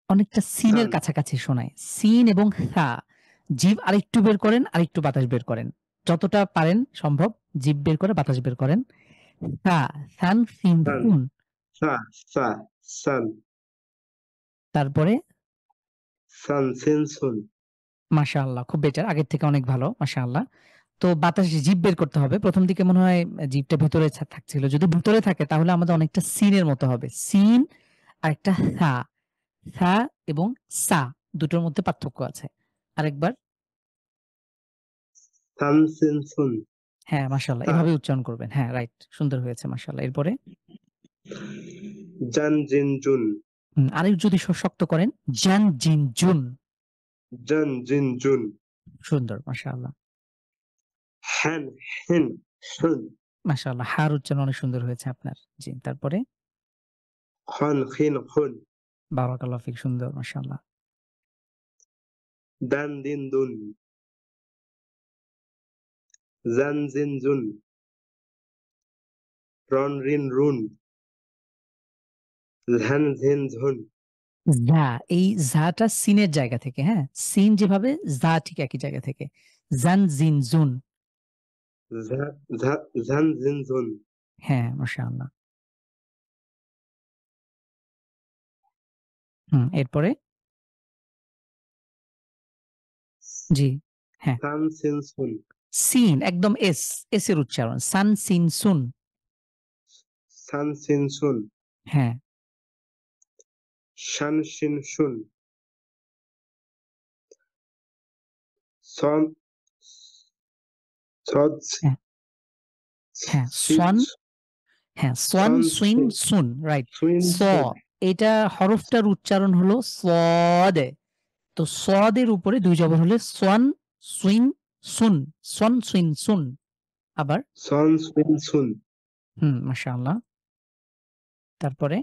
অনেকটা সিনের সান কাছাকাছি শোনায়। সিন এবং সা। জিভ আরেকটু বের করেন, আরেকটু বাতাস বের করেন। যতটা পারেন সম্ভব জিভ বের করে বাতাস বের করেন। সা, সান, সিন, সান সুন। সা সা সান তারপরে সান সিন সুন। মাশাআল্লাহ খুব বেটার। আগের থেকে অনেক ভালো। মাশাআল্লাহ। তো বাতাসে জিভ বের করতে হবে। ১ম দিকে মনে হয় জিভটা ভেতরে থাকছিল। যদি ভিতরে থাকে তাহলে আমাদের অনেকটা সিনের মতো হবে। সিন আরেকটা সা। সা এবং সা দুটোর মধ্যে পার্থক্য আছে। আরেকবার সান সিন সুন, হ্যাঁ, মাশাআল্লাহ সা এভাবে উচ্চারণ করবেন। হ্যাঁ, রাইট। সুন্দর হয়েছে মাশাআল্লাহ। এরপরে জান জিন জুন, আরেকটু যদি শক্ত করেন জান, জিন, জুন। জান জিন জুন, সুন্দর মাশাআল্লাহ। হ্যান হেন শুন, মাশাআল্লাহ হার উচ্চারণ অনেক সুন্দর হয়েছে আপনার। জি, তারপরে খন খিন খুন, বারাকাল্লাহু ফিক সুন্দর মাশাআল্লাহ। দান দিন দুন, জান জিন জুন, রন রিন রুন, ঝান ঝিন ঝুন, যা, এই যাটা সিনের জায়গা থেকে, হ্যাঁ? সিন যেভাবে যা ঠিক একই জায়গা থেকে। জান, জিন, জুন। ঝা ঝা ঝান ঝিন ঝুন, হ্যাঁ, মাশাআল্লাহ। এরপরে? জি, হ্যাঁ। সান সিন সুন, সিন একদম এস, এস এর উচ্চারণ। সান, সিন, সুন। সান সিন সুন, হ্যাঁ, শান শিন শুন, সন সদ হ্যাঁ, হ্যাঁ। সিদ সোয়ান, হ্যাঁ, সোয়ান, সন সুইন, সিন সুন, রাইট। সুইন স, সুন, এটা হরফটার উচ্চারণ হলো সদ। তো সদের উপরে ২ জবর হলে সোয়ান, সুইন, সুন। সন, সুইন, সুন। আবার সন সুইন সুন, মাশাআল্লাহ। তারপরে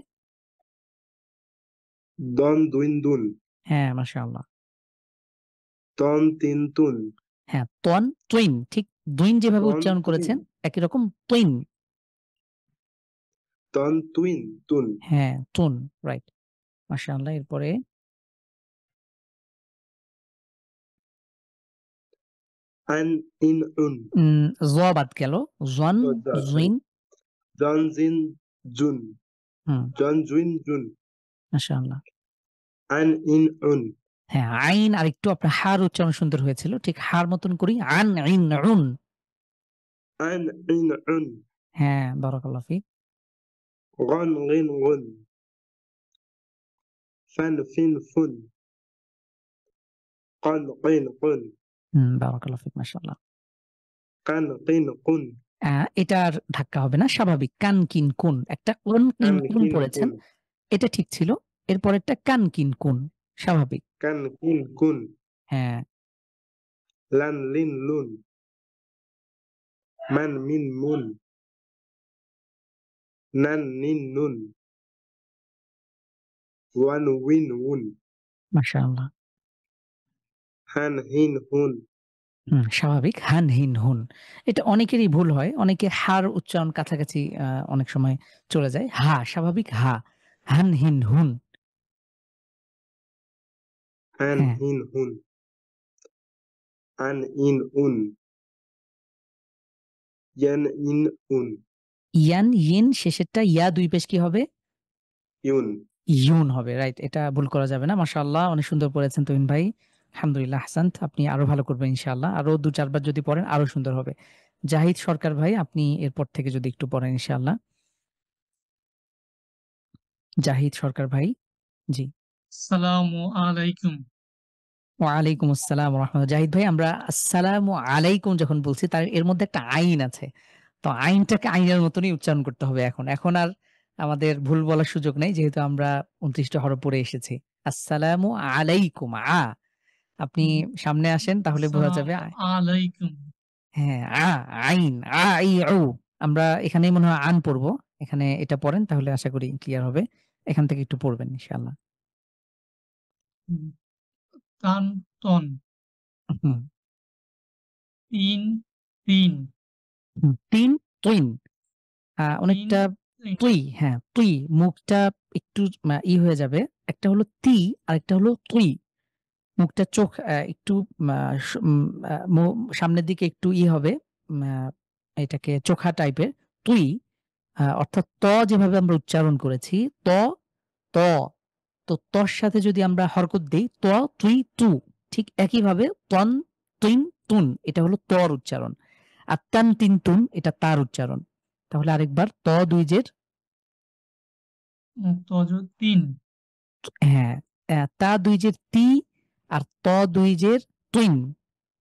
দন দুইন দুন, হ্যাঁ, মাশাআল্লাহ। তন তিন তুন, হ্যাঁ, তন, তুইন ঠিক দুইন যেভাবে তন উচ্চারণ তুইন, করেছেন একই রকম তুইন। তন তুইন তুন, হ্যাঁ, তুন, রাইট। মাশাআল্লাহ। এরপরে আন ইন উন, জ বাদ গেল। জন, সরি, জুইন। জন জিন জুন, হুম, জন জুইন জুন, মাশাআল্লাহ। আন ইন উন, হ্যাঁ, আইন আরেকটু আপনার হার উচ্চারণ সুন্দর হয়েছিল। ঠিক হার মতন করি। আন, ইন, উন। আন ইন উন, হ্যাঁ, বারাকাল্লাহ ফিক। গন গিন গুন, ফান ফিন ফুন, قن قين قن، বারাকাল্লাহ ফিক, মাশাআল্লাহ। قن قين قن، এটার ধাক্কা হবে না, স্বাভাবিক। কান, কিন, কুন। একটা কুন, কিন, كن কুন كين পড়েছেন। كن، এটা ঠিক ছিল। এরপরেরটা কান, কিন, কুন। স্বাভাবিক। كن كين كن، হ্যাঁ, لن لين لون، من من من، نن نين نون، ون وين ون، মাশাআল্লাহ। هن هين هون، স্বাভাবিক। হান, হিন, হুন। এটা অনেকেরই ভুল হয়। অনেকের হার উচ্চারণ কাছাকাছি অনেক সময় চলে যায়। হা, স্বাভাবিক হা। হান, হিন, হুন। هن হ্যাঁ, هين هون، أن إن أن، ين إن أن، ইয়ান, ইন শেষেরটা ইয়া ২ পেশ কি হবে? يون، ইউন হবে। রাইট। এটা ভুল করা যাবে না। মাশাআল্লাহ অনেক সুন্দর পড়েছেন তুহিন ভাই। আলহামদুলিল্লাহ আহসানত। আপনি আরো ভালো করবেন ইনশাআল্লাহ। আরো ২-৪ বার যদি পড়েন আরো সুন্দর হবে। জাহিদ সরকার ভাই আপনি এরপর থেকে যদি একটু পড়েন ইনশাআল্লাহ। জাহিদ সরকার ভাই। জি। আসসালামু আলাইকুম। ওয়ালাইকুম আসসালাম ওয়া রাহমাতুল্লাহ। জাহিদ ভাই আমরা আসসালামু আলাইকুম যখন বলছি তার এর মধ্যে একটা আইন আছে। তো আইনটাকে আইনের মতনই উচ্চারণ করতে হবে এখন। এখন আর আমাদের ভুল বলার সুযোগ নেই যেহেতু আমরা ২৯ টা হরফ পড়ে এসেছি। আসসালামু আলাইকুম আপনি সামনে আসেন তাহলে বোঝা যাবে। আসসালামু আলাইকুম। হ্যাঁ, আইন, ই, উ। আমরা এখানেই মনে হয় আন পড়ব। এখানে এটা পড়েন তাহলে আশা করি ক্লিয়ার হবে। এখান থেকে একটু পড়বেন ইনশাআল্লাহ। হুম, তান তন, হুম, তিন তিন, তিন, তুইন। তিন অনেকটা তিন, তুই, হ্যাঁ, তুই মুখটা একটু হয়ে যাবে। একটা হলো তি, আরেকটা হলো তুই। মুখটা চোখ একটু মা স মো সামনের দিকে একটু হবে। মা এটাকে চোখা টাইপের। তুই অর্থাৎ যেভাবে আমরা উচ্চারণ করেছি ত, ত। তো তর সাথে যদি আমরা হরকত দেই তুই, তু। ঠিক একইভাবে তন, তুইন, তুন। এটা হলো তর উচ্চারণ। আর তান, তিন, তুন এটা তার উচ্চারণ। তাহলে আরেকবার দুই জের তজ তিন, হ্যাঁ, তা ২ জের তি আর ২ জের তুইন।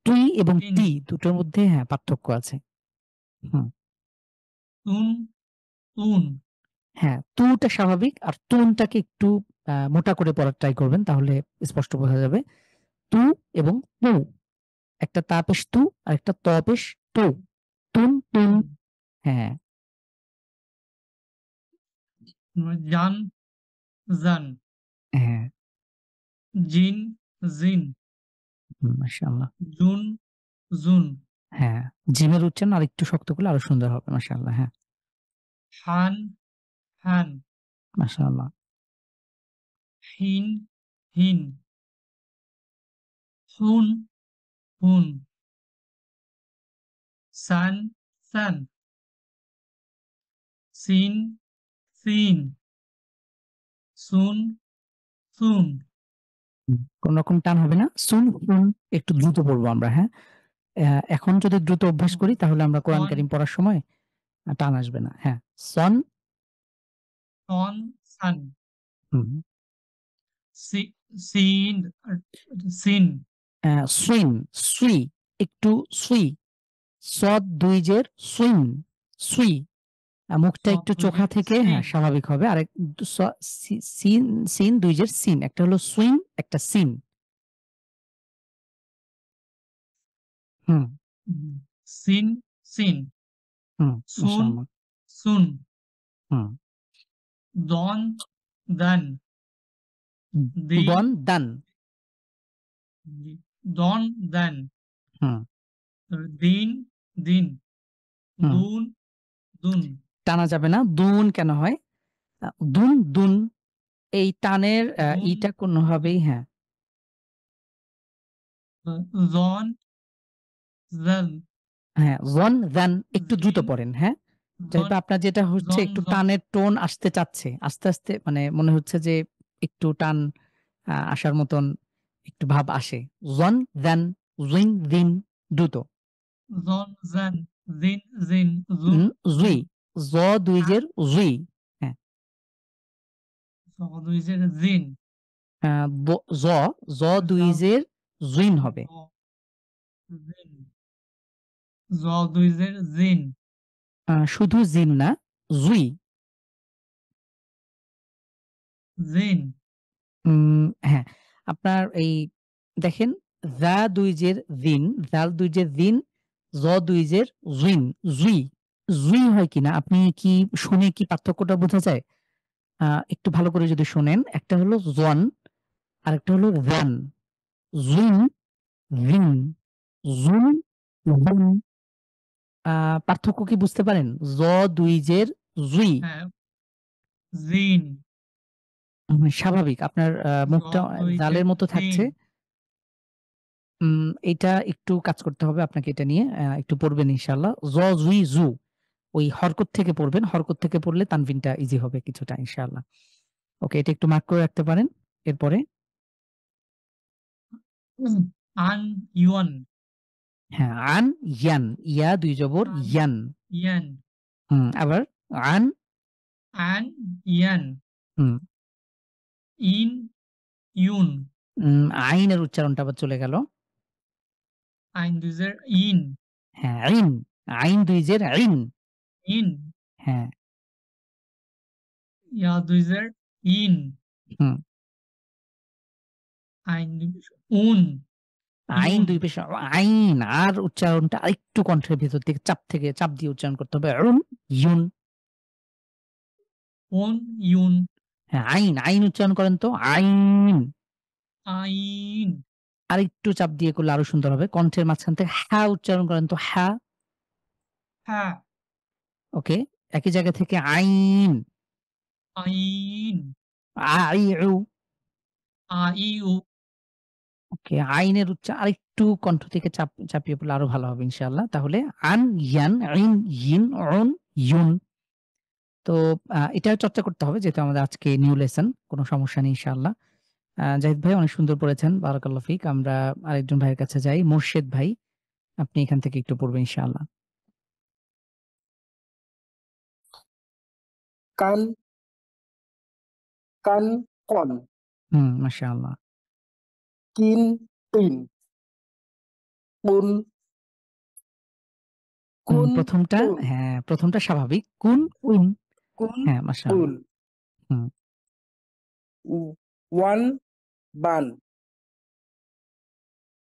তুই এবং তিন, তি দুটোর মধ্যে হ্যাঁ, পার্থক্য আছে। হুম, তুন তুন, হ্যাঁ, তুটা স্বাভাবিক আর তুনটাকে একটু মোটা করে পড়ার ট্রাই করবেন তাহলে স্পষ্ট বোঝা যাবে। তু এবং তু। একটা তা পেশ তু আর একটা ত পেশ তু। তুন, তুন। তুন, হ্যাঁ, জান জান, হ্যাঁ, জিন জিন, মাশাআল্লাহ। জুন জুন, হ্যাঁ, জিমের উচ্চারণ আরেকটু শক্ত করলে আরো সুন্দর হবে। মাশাআল্লাহ। হ্যাঁ, হান হান, মাশাআল্লাহ। হিন হিন, হুন হুন, সান সান, সিন সিন, সুন সুন, কোন রকম টান হবে না। সুন, সুন একটু দ্রুত পড়বো আমরা, হ্যাঁ? এখন যদি দ্রুত অভ্যাস করি তাহলে আমরা কোরআন সন কারীম পড়ার সময় টান আসবে না। হ্যাঁ, সন সন সান হুম, সিন সিন সুইন, সুই একটু সুই, সদ ২ জের সুইন, সুই। মুখটা সব একটু চোখা দুইজের থেকে সিন স্বাভাবিক হবে। আরেক সিন, সিন ২ জের সিন। একটা হলো সুইন, একটা সিন। হুম, সিন সিন হুম, সুন মাশাআল্লাহ। সুন হুম, দন দান হুম, দিন দন, দান। দন দান হুম, দিন দিন হুম। দুন দুন টানা যাবে না। দুন কেন হয়? দুন, দুন। এই টানের দুন ইটা কোনোভাবেই হ্যাঁ, জন জন হ্যাঁ, জন, যান একটু দ্রুত জিন পড়েন, হ্যাঁ? জন যেহেতু আপনার যেটা হচ্ছে জন একটু জন টানের টোন আসতে চাচ্ছে। আস্তে, আস্তে মানে মনে হচ্ছে যে একটু টান আসার মতন একটু ভাব আসে। জন, যান, জিন, দিন দ্রুত। জন জান জিন জিন জুন জুই, জুন জ ২ জের জুই। হ্যাঁ, দুইজের জিন আ ব জ, জ ২ জের জুইন হবে। জিন জ দুইজের জিন শুধু জিন না, জুই। জিন হ্যাঁ, আপনার এই দেখেন যা ২ জের জিন, জাল ২ জের জিন, জ ২ জের জুইন, জুই। জুই হয় কিনা আপনি কি শুনে কি পার্থক্যটা বোঝা যায়? একটু ভালো করে যদি শোনেন, একটা হলো জন, আরেকটা হলো জান। জুইন, জিন, জুন, জুন। আ পার্থক্য কি বুঝতে পারেন? জ ২ জের জুই। হ্যাঁ জিন স্বাভাবিক আপনার জ মুখটা দুইজের জালের মতো জিন থাকছে। এইটা একটু কাজ করতে হবে আপনাকে এটা নিয়ে। একটু পড়বেন ইনশাআল্লাহ। জ, জুই, জু। ওই হরকত থেকে পড়বেন। হরকত থেকে পড়লে তানভিনটা ইজি হবে কিছুটা ইনশাআল্লাহ। ওকে, এটা একটু মার্ক করে রাখতে পারেন। এরপরে আন ইউন হ্যাঁ, আন, ইয়ান। ইয়া ২ জবর আন ইয়ান। ইয়ান আবার আন, আন ইয়ান হুম, ইন ইউন আইনের উচ্চারণটা আবার চলে গেল। আইন দুইজের ইন হ্যাঁ, আইন। আইন ২ জের আইন। ইন হ্যাঁ, ইয়া দুইজের ইন হুম। আইন উন আইন ইউন ২ পেশ আইন আর উচ্চারণটা আরেকটু কণ্ঠের ভেতর থেকে চাপ দিয়ে উচ্চারণ করতে হবে। ইউন। উন ইউন হ্যাঁ, আইন, আইন উচ্চারণ করেন তো। আইন। আইন আরেকটু চাপ দিয়ে করলে আরো সুন্দর হবে। কণ্ঠের মাঝখান থেকে হ্যাঁ উচ্চারণ করেন তো হ্যাঁ। হ্যাঁ ওকে। একই জায়গা থেকে আইন, আইন আইউ। আইউ ওকে। আইনের আরেকটু কণ্ঠ থেকে চাপিয়ে পড়লে আরো ভালো হবে ইনশাআল্লাহ। তাহলে আন, ইয়ান, আইন, ইন, উন, ইউন। তো এটা চর্চা করতে হবে যেহেতু আমাদের আজকে নিউ লেসন। কোন সমস্যা নেই ইনশাআল্লাহ। জাহিদ ভাই অনেক সুন্দর পড়েছেন। বারাকাল্লাহ ফিক। আমরা আরেকজন ভাইয়ের কাছে যাই। মোর্শেদ ভাই, আপনি এখান থেকে একটু পড়বেন ইনশাআল্লাহ। কান কান কন মাশাআল্লাহ। কিন তিন কুন কুন ১ম টা কুন হ্যাঁ, ১ম টা স্বাভাবিক। কুন, উন। কুন হ্যাঁ, কুন মাশাআল্লাহ। হুম, ওয়ান বান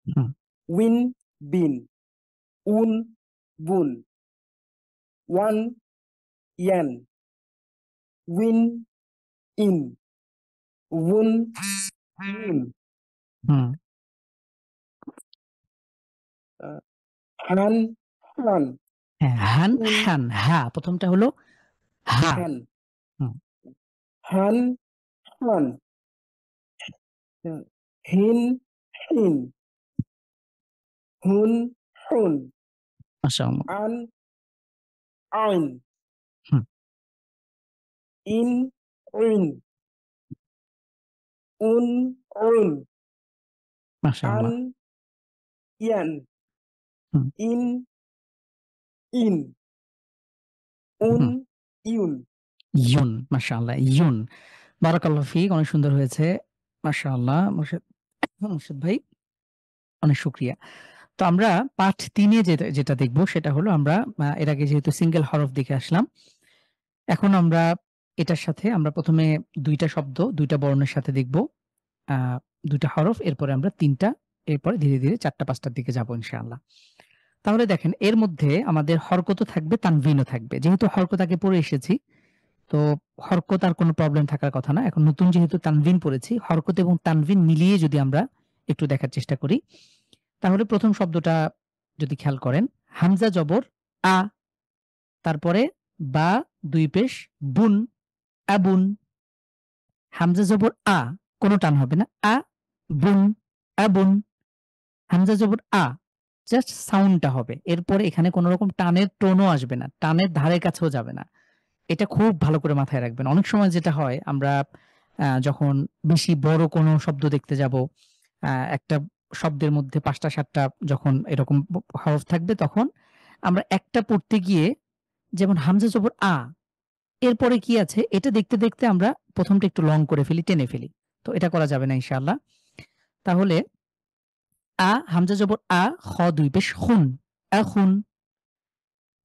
হুম, উইন বিন উন বুন ওয়ান ইয়ান উইন ইন উন ইউন হুম। হান হান হ্যাঁ, হান, হুন হান, হা। ১ম টা হলো হা। হান হুম, হান হান হিন হিন হুন হুন মাশাআল্লাহ। আন আইন হুম, ইন ইন উন উন আন মাশাআল্লাহ। ইয়ান হুম, ইন ইন উন হুম। ইউন ইউন, মাশাআল্লাহ, ইউন। বারাকাল্লাহু ফিক, অনেক সুন্দর হয়েছে। মাশাআল্লাহ মুর্শিদ ভাই, অনেক শুকরিয়া। তো আমরা পাঠ ৩ এ যেটা দেখব সেটা হলো আমরা এর আগে যেহেতু সিঙ্গেল হরফ দেখে আসলাম। এখন আমরা এটার সাথে আমরা ১ম এ ২ টা শব্দ, ২ টা বর্ণের সাথে দেখব। আ ২ টা হরফ, এরপরে আমরা ৩ টা, এরপরে ধীরে, ধীরে ৪ টা ৫ টার দিকে যাব ইনশাআল্লাহ। তাহলে দেখেন এর মধ্যে আমাদের হরকতও থাকবে, তানভিনও থাকবে। যেহেতু হরকত আগে পড়ে এসেছি, তো হরকত আর কোনো প্রবলেম থাকার কথা না। এখন নতুন যেহেতু তানভিন পড়েছি, হরকত এবং তানভিন মিলিয়ে যদি আমরা একটু দেখার চেষ্টা করি, তাহলে ১ম শব্দটা যদি খেয়াল করেন, হামজা জবর আ, তারপরে বা ২ পেশ বুন, আবুন। হামজা জবর আ, কোনো টান হবে না। আ, বুন, আবুন। হামজা জবর আ, জাস্ট সাউন্ডটা হবে। এরপরে এখানে কোন রকম টানের টোনও আসবে না। টানের ধারে কাছেও যাবে না। এটা খুব ভালো করে মাথায় রাখবেন। অনেক সময় যেটা হয় আমরা যখন বেশি বড় কোনো শব্দ দেখতে যাব, একটা শব্দের মধ্যে ৫ টা ৭ টা যখন এরকম হরফ থাকবে, তখন আমরা একটা পড়তে গিয়ে, যেমন হামজা জবর আ, এরপরে কি আছে এটা দেখতে, দেখতে আমরা ১ম টা একটু লং করে ফেলি, টেনে ফেলি। তো এটা করা যাবে না ইনশাআল্লাহ। তাহলে আ, হামজা জবর আ, খ ২ পেশ খুন, আখুন।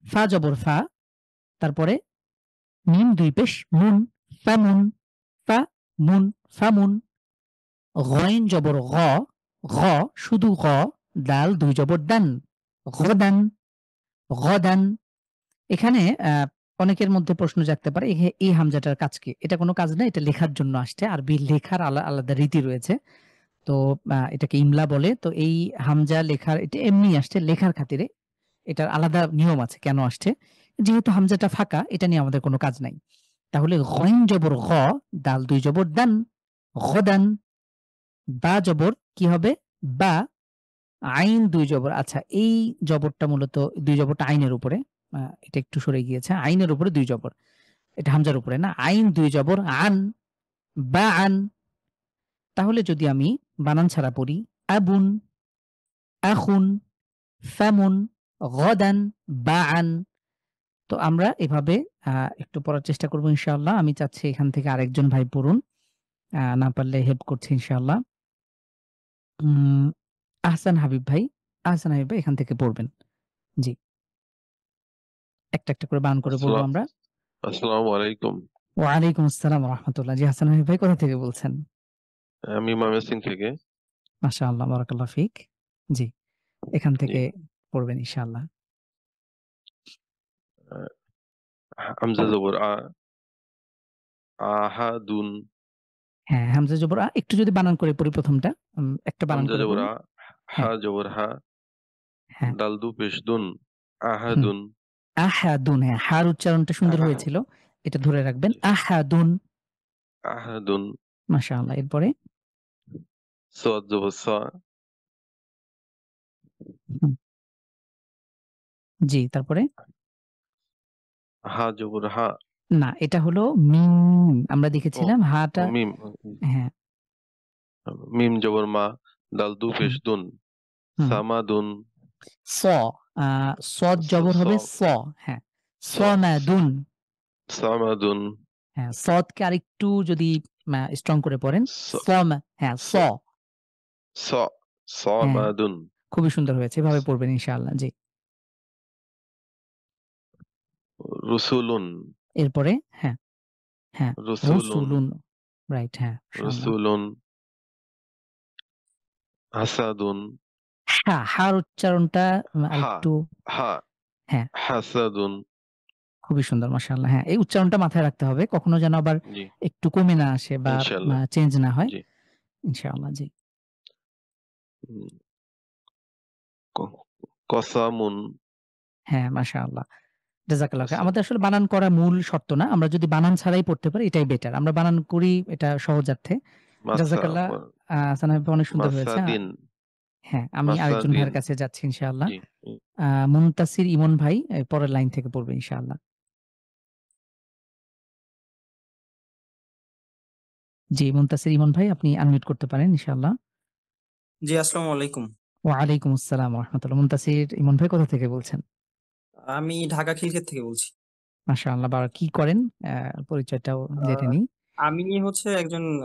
ফা জবর ফা, তারপরে মিম ২ পেশ মুন, ফামুন, ফা মুন, ফামুন। গইন জবর গ, গ শুধু গ, দাল ২ জবর দান, গদান, গদান। এখানে অনেকের মধ্যে প্রশ্ন জাগতে পারে, এই হামজাটার কাজ কি? এটা কোনো কাজ না, এটা লেখার জন্য আসছে। আরবি লেখার আলাদা রীতি রয়েছে। তো এটাকে ইমলা বলে। তো এই হামজা লেখার, এটা এমনি আসছে লেখার খাতিরে। এটার আলাদা নিয়ম আছে কেন আসছে। যেহেতু হামজাটা ফাঁকা, এটা নিয়ে আমাদের কোনো কাজ নাই। তাহলে গইন জবর গ, দাল ২ জবর দান, গদান। বা জবর কি হবে? বা, আইন ২ জবর। আচ্ছা, এই জবরটা মূলত ২ জবরটা আইনের উপরে। এটা একটু সরে গিয়েছে। আইনের উপরে ২ জবর। এটা হামজার উপরে না। আইন ২ জবর আন, বা আন। তাহলে যদি আমি বানান ছাড়া পড়ি, আবুন, আখুন, ফামুন, গদান, বাআন। তো আমরা এভাবে একটু পড়ার চেষ্টা করব ইনশাআল্লাহ। আমি চাচ্ছি এখান থেকে আরেকজন ভাই পড়ুন। না পারলে হেল্প করছি ইনশাআল্লাহ। উম আহসান হাবিব ভাই, আহসান হাবিব ভাই এখান থেকে পড়বেন। জি। একটা, একটা করে বানান করে বলব আমরা। আসসালামু আলাইকুম। ওয়ালাইকুম আসসালাম ওয়া রাহমাতুল্লাহ। জি, হাসান হাবিব ভাই কোথা থেকে বলছেন? আমি ময়মনসিংহ থেকে। মাশাআল্লাহ, বারাকাল্লাহ ফিক। জি, এখান জি। থেকে পড়বেন ইনশাআল্লাহ। হামজা জবর আ, আহাদুন। হ্যাঁ, হামজা জবর আ, একটু যদি বানান করে পড়ি ১ম টা। একটা বানান হামজা করে জবর পড়ি। আ, হা হ্যাঁ, জবর হা, হ্যাঁ। দাল ২ পেশ দুন, হুম। আহাদুন। আহাদুন, হ্যাঁ, হার উচ্চারণটা সুন্দর আহা হয়েছিল। এটা ধরে রাখবেন। জি, আহাদুন। আহাদুন। মাশাআল্লাহ। এরপরে? সাদ জবর সা, হুম। জি, তারপরে? হা জবর হা। না, এটা হলো মিম। আমরা ও, দেখেছিলাম ও হাটা। মিম। হ্যাঁ, মিম জবর মা, দাল ২ পেশ হুম, দুন, হুম। সামাদুন। স, আ সদ জবর স হবে স। হ্যাঁ। স সমাদুন। সামাদুন। হ্যাঁ, সদকে আরেকটু যদি স্ট্রং করে পড়েন। স হ্যাঁ, স স হ্যাঁ, সামাদুন। খুবই সুন্দর হয়েছে। এভাবে পড়বেন ইনশাআল্লাহ। জি। রুসুলুন, এরপরে? হ্যাঁ, হ্যাঁ, রুসুলুন, রসুলুন। রাইট, হ্যাঁ, মাশাআল্লাহ। রসুলুন। হাসাদুন। হার উচ্চারণটা হা, আরেকটু। হা, হ্যাঁ, হাসাদুন। খুবই সুন্দর মাশাআল্লাহ। হ্যাঁ, এই উচ্চারণটা মাথায় রাখতে হবে। কখনো যেন আবার জি, একটু কমে না আসে বা ইনশাআল্লাহ। চেঞ্জ না হয়। জি। ইনশাআল্লাহ। জি। উম, ক কসামুন। হ্যাঁ, মাশাআল্লাহ। জাযাকাল্লাহ খাইর। কসাম। আমাদের আসলে বানান করা মূল শর্ত না। আমরা যদি বানান ছাড়াই পড়তে পারি এটাই বেটার। আমরা বানান করি এটা সহজার্থে। মাসা জাযাকাল্লাহ। সানা ভাই অনেক সুন্দর হয়েছে। মাসাদিন, হ্যাঁ, আমি আরেকজন মাসাদিন। ভাইয়ের কাছে যাচ্ছি ইনশাআল্লাহ। জি, জি। মুনতাসির ইমন ভাই পরের লাইন থেকে পড়বে ইনশাআল্লাহ। জি, মুনতাসির ইমন ভাই আপনি আনমিউট করতে পারেন ইনশাআল্লাহ। জি, আসসালামু আলাইকুম। ওয়ালাইকুম আসসালাম ওয়া রাহমাতুল্লাহ। মুনতাসির ইমন ভাই কোথা থেকে বলছেন? আমি ঢাকা খিলক্ষেত থেকে বলছি। মাশাআল্লাহ। কি করেন? পরিচয়টাও জেনে আহ, নিই।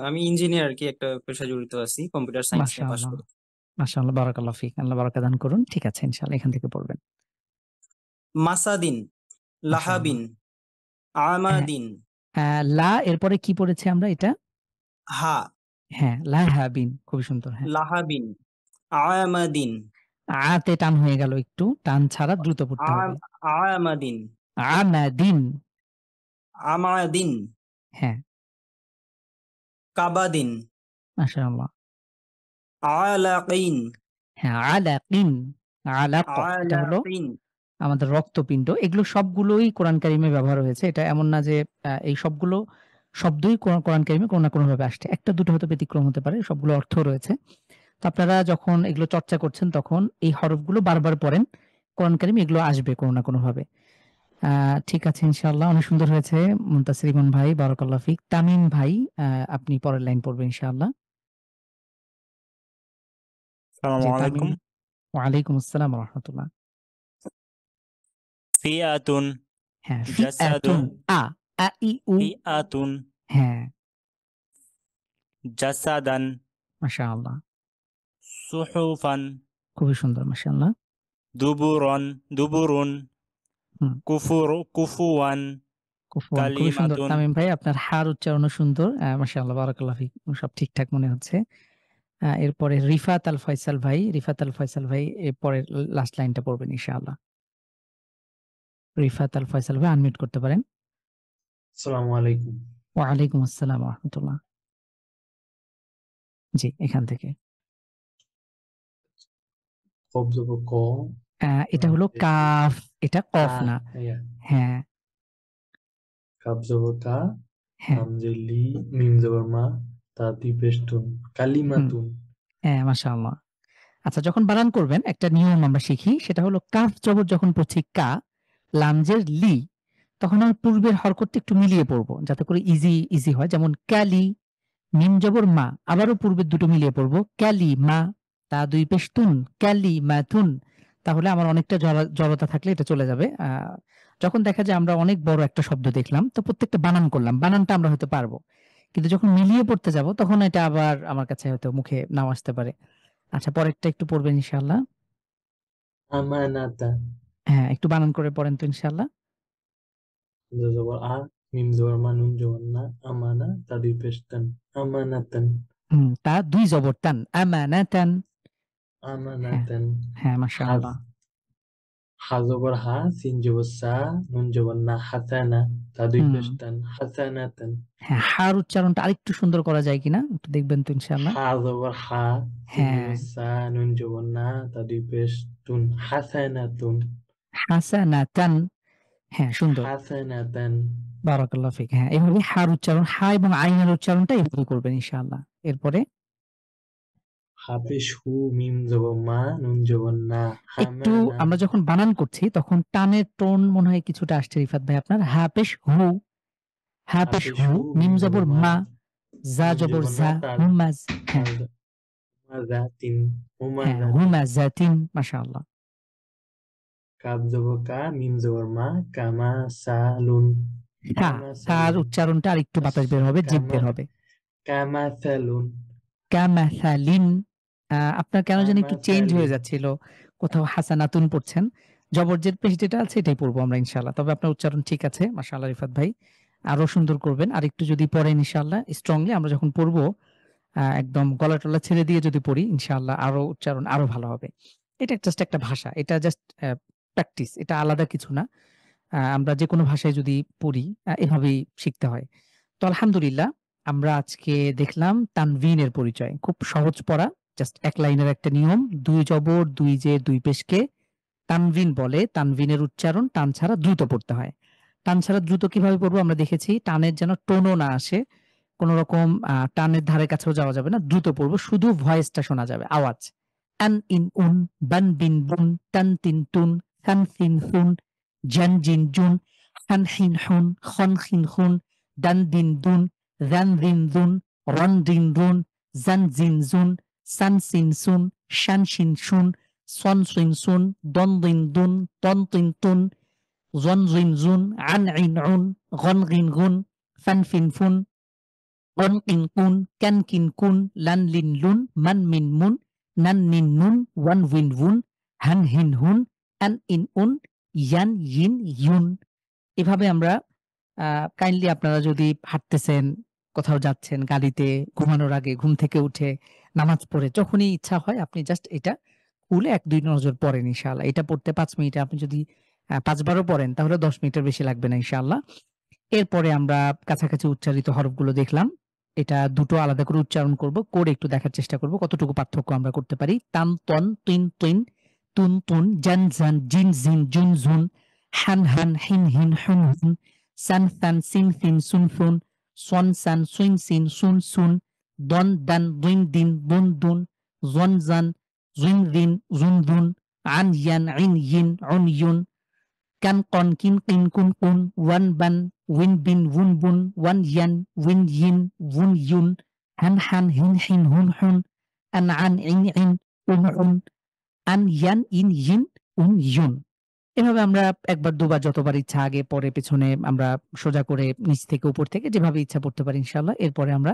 আমি ইঞ্জিনিয়ার আর কি, একটা পেশায় জড়িত আছি, কম্পিউটার সায়েন্স নিয়ে পাশ মাশাআল্লাহ, করি। মাশাআল্লাহ বারাকাল্লাহু ফিক। আল্লাহ বারাকা দান করুন। ঠিক আছে ইনশাআল্লাহ এখান থেকে পড়বেন। মাসাদিন, মাশাআল্লাহ। লাহাবিন, হ্যাঁ, আমাদিন, লা এরপরে কি পড়েছি আমরা এটা? হা, হ্যাঁ, লাহাবিন। খুবই সুন্দর। হ্যাঁ। লাহাবিন, আমাদিন, তে টান হয়ে গেল একটু। টান ছাড়া দ্রুত পড়তে হবে। আমাদিন, আমাদিন। আমাদিন, হ্যাঁ, কাবাদিন, মাশাআল্লাহ। আলাকিন, হ্যাঁ, আলাকিন। আলাক এটা হলো আলাকিন। আমাদের রক্তপিণ্ড। এগুলো সবগুলোই কোরআন কারিমে ব্যবহার হয়েছে। এটা এমন না যে এই সবগুলো শব্দই কোরআন কারিমে কোনো না কোনোভাবে আসছে। ১ টা ২ টা হয়তো ব্যতিক্রম হতে পারে। সবগুলো অর্থ রয়েছে। তো আপনারা যখন এগুলো চর্চা করছেন তখন এই হরফগুলো বারবার পড়েন। কোরআন কারিমে এগুলো আসবে কোনো না কোনোভাবে। আ ঠিক আছে ইনশাআল্লাহ। অনেক সুন্দর হয়েছে মুনতাসির ইমন ভাই, বারাকাল্লাহু ফিক। তামিম ভাই আপনি পরের লাইন পড়বেন ইনশাআল্লাহ। আসসালামু জি আলাইকুম। তামিম। ওয়ালাইকুম আসসালাম ওয়া রাহমাতুল্লাহ। ফিআতুন, হ্যাঁ, জাসাদুন, ফিআতুন আ ই উ। ফিআতুন, হ্যাঁ, জাসাদান, মাশাআল্লাহ। সুহুফান, খুবই সুন্দর মাশাআল্লাহ। দুবুরুন, হুম, কুফুয়ান, কুফুয়ান। খুবই সুন্দর কালিমাতুন। তামিম ভাই। আপনার হার উচ্চারণও সুন্দর। মাশাআল্লাহ বারাকাল্লাহু ফিক। সব ঠিকঠাক মনে হচ্ছে। এরপরে রিফাত আল ফয়সাল ভাই এর পরের লাস্ট লাইনটা পড়বেন ইনশাআল্লাহ। রিফাত আল ফয়সাল ভাই আনমিউট করতে পারেন। আসসালামু আলাইকুম। ওয়ালাইকুম আসসালাম ওয়া রাহমাতুল্লাহ। জি, এখান থেকে। কফ জবর ক, এটা হলো কাফ, এটা কফ কা, না। ইয়া, হ্যাঁ, কাফ জবর কা, হ্যাঁ, হামজে লি, মিম জবর মা, তা দুই পেশ তুন, হুম, কালিমাতুন। হ্যাঁ, মাশাআল্লাহ। আচ্ছা যখন বানান করবেন একটা নিয়ম আমরা শিখি সেটা হলো কাফ জবর যখন পড়ছি কা, লামজের লি তখন আমরা পূর্বের হরকতটা একটু মিলিয়ে পড়বো যাতে করে ইজি হয়। যেমন ক্যালি, মিম জবর মা আবারও পূর্বের দুটো মিলিয়ে পড়বো ক্যালি মা, তা দুই পেশ তুন, ক্যালি মাতুন। তাহলে আমার অনেকটা জড়তা থাকলে এটা চলে যাবে। যখন দেখা যায় আমরা অনেক বড় একটা শব্দ দেখলাম তো প্রত্যেকটা বানান করলাম, বানানটা আমরা হয়তো পারবো, কিন্তু যখন মিলিয়ে পড়তে যাব তখন এটা আবার আমার কাছে হয়তো মুখে নাও আসতে পারে। আচ্ছা পরেরটা একটু পড়বেন ইনশাআল্লাহ। আমানাতা, হ্যাঁ, একটু বানান করে পড়েন তো ইনশাআল্লাহ। হামজা জবর আ, মিম জবর মা, নুন জবর না, আমানা, তা দুই পেশ তান, আমানাতান, তা ২ জবর তান, আমানাতান। হ্যাঁ, আমানাতান। হ্যাঁ হাজ, মাশাআল্লাহ। হা জবর হা, সিন জবর সা, নুন জবর না, হাসানা, তা দুই হুম, পেশ তান, হাসানাতান। হ্যাঁ, হার উচ্চারণটা আরেকটু সুন্দর করা যায় কিনা একটু দেখবেন তো ইনশাআল্লাহ। হা জবর হা, সিন হ্যাঁ, জবর সা, নুন জবর না, তা দুই পেশ তুন, হাসানাতুন, হাসানাতান। হ্যাঁ, সুন্দর। হাসানাতান। বারাকাল্লাহু ফিক। হ্যাঁ, এভাবে হার উচ্চারণ, হা এবং আইনের উচ্চারণটা এভাবে করবেন ইনশাআল্লাহ। এরপরে হাফেজ হু, মিম জবর মা, নুন জবর না, একটু হামানা, আমরা যখন বানান করছি তখন টানের টোন মনে হয় কিছুটা আসছে রিফাত ভাই আপনার। হাপেশ হু, হাপেশ হাফেজ হু, হু, মিম মিম জবর জবর মা, মা, জা নুন জবর জবর না, জা, তার হুমাজ। হ্যাঁ, হুমাজাতিন, হ্যাঁ, হুমাজাতিন। হুমাজাতিন মাশাআল্লাহ। কাব জবর কা, মিম জবর মা, কামা সালুন, কামা তার সালুন, উচ্চারণটা আরেকটু বাতাস বের হবে, জিভ কামা বের হবে। কামা সালুন, কামাসালিন। আপনার কেন জানি কামা একটু চেঞ্জ হয়ে সালিন। যাচ্ছিল। কোথাও হাসানাতুন পড়ছেন। জবরজের পেশ যেটা আছে এটাই পড়বো আমরা ইনশাআল্লাহ। তবে আপনার উচ্চারণ ঠিক আছে। মাশাআল্লাহ রিফাত ভাই। আরো সুন্দর করবেন। আরেকটু যদি পড়েন ইনশাআল্লাহ স্ট্রংলি আমরা যখন পড়বো একদম গলা-টলা ছেড়ে দিয়ে যদি পড়ি ইনশাআল্লাহ আরো উচ্চারণ আরো ভালো হবে। এটা জাস্ট একটা ভাষা। এটা জাস্ট প্র্যাকটিস। এটা আলাদা কিছু না। আমরা যেকোনো ভাষায় যদি পড়ি এভাবেই শিখতে হয়। তো আলহামদুলিল্লাহ আমরা আজকে দেখলাম তানভিনের পরিচয়। খুব সহজ পড়া। জাস্ট ১ লাইনের একটা নিয়ম। ২ জবর, ২ জের, ২ পেশকে তানভিন বলে। তানভিনের উচ্চারণ টান ছাড়া দ্রুত পড়তে হয়। টান ছাড়া দ্রুত কিভাবে পড়বো আমরা দেখেছি। টানের যেন টোনও না আসে। কোন রকম টানের ধারে কাছেও যাওয়া যাবে না। দ্রুত পড়বো। শুধু ভয়েসটা শোনা যাবে, আওয়াজ। আন ইন উন, বান বিন বুন, তান তিন তুন, সান সিন সুন, জান জিন জুন, হান হিন হুন, খন খিন খুন, দান দিন দুন, রান দিন দুন, রন দিন রুন, জান জিন জুন, সান সিন সুন, শান শিন শুন, সন সুইন সুন, দন দিন দুন, তন তিন তুন, জন জুইন জুন, আন ইন উন, গন গিন গুন, ফান ফিন ফুন, গন কিন কুন, ক্যান কিন কুন, লান লিন লুন, মান মিন মুন, নান নিন নুন, ওয়ান উইন উন, হান হিন হুন, আন ইন উন, ইয়ান ইন ইউন। এভাবে আমরা কাইন্ডলি আপনারা যদি হাঁটতেছেন, কোথাও যাচ্ছেন, গাড়িতে, ঘুমানোর আগে, ঘুম থেকে উঠে, নামাজ পড়ে, যখনই ইচ্ছা হয় আপনি জাস্ট এটা খুলে ১-২ নজর পড়েন ইনশাআল্লাহ। এটা পড়তে ৫ মিনিটে আপনি যদি ৫ বারও পড়েন তাহলে ১০ মিনিটের বেশি লাগবে না ইনশাআল্লাহ। এরপরে আমরা কাছাকাছি উচ্চারিত হরফগুলো দেখলাম। এটা দুটো আলাদা করে উচ্চারণ করব, করে একটু দেখার চেষ্টা করব কতটুকু পার্থক্য আমরা করতে পারি। তান, তন, তিন, তিন, তুন, তুন, জান, জান, জিন, জিন, জুন, জুন, হান, হান, হিন, হিন, হুন, হুন, সান, সান, সিন, সিন, সুন, সুন, সন, সান, সুইন, সিন, সুন, সুন, দন, দান, দুইন, দিন, দুন, দুন, জন, জান, জুইন, দিন, জুন, দুন, আন, ইয়ান, ইন, ইন, উন, ইউন, কান, কন, কিন, কিন, কুন, কুন, ওয়ান, বান, উইন, বিন, উন, বুন, ওয়ান, ইয়ান, উইন, ইন, উন, ইউন, হান, হান, হিন, হিন, হুন, হুন, আন, আন, ইন, ইন, উন, উন, আন, ইয়ান, ইন, ইন, উন, ইউন। এভাবে আমরা একবার দুবার যতবার ইচ্ছা আগে পরে পেছনে আমরা সোজা করে নিচ থেকে উপর থেকে যেভাবে ইচ্ছা পড়তে পারি ইনশাআল্লাহ। এরপরে আমরা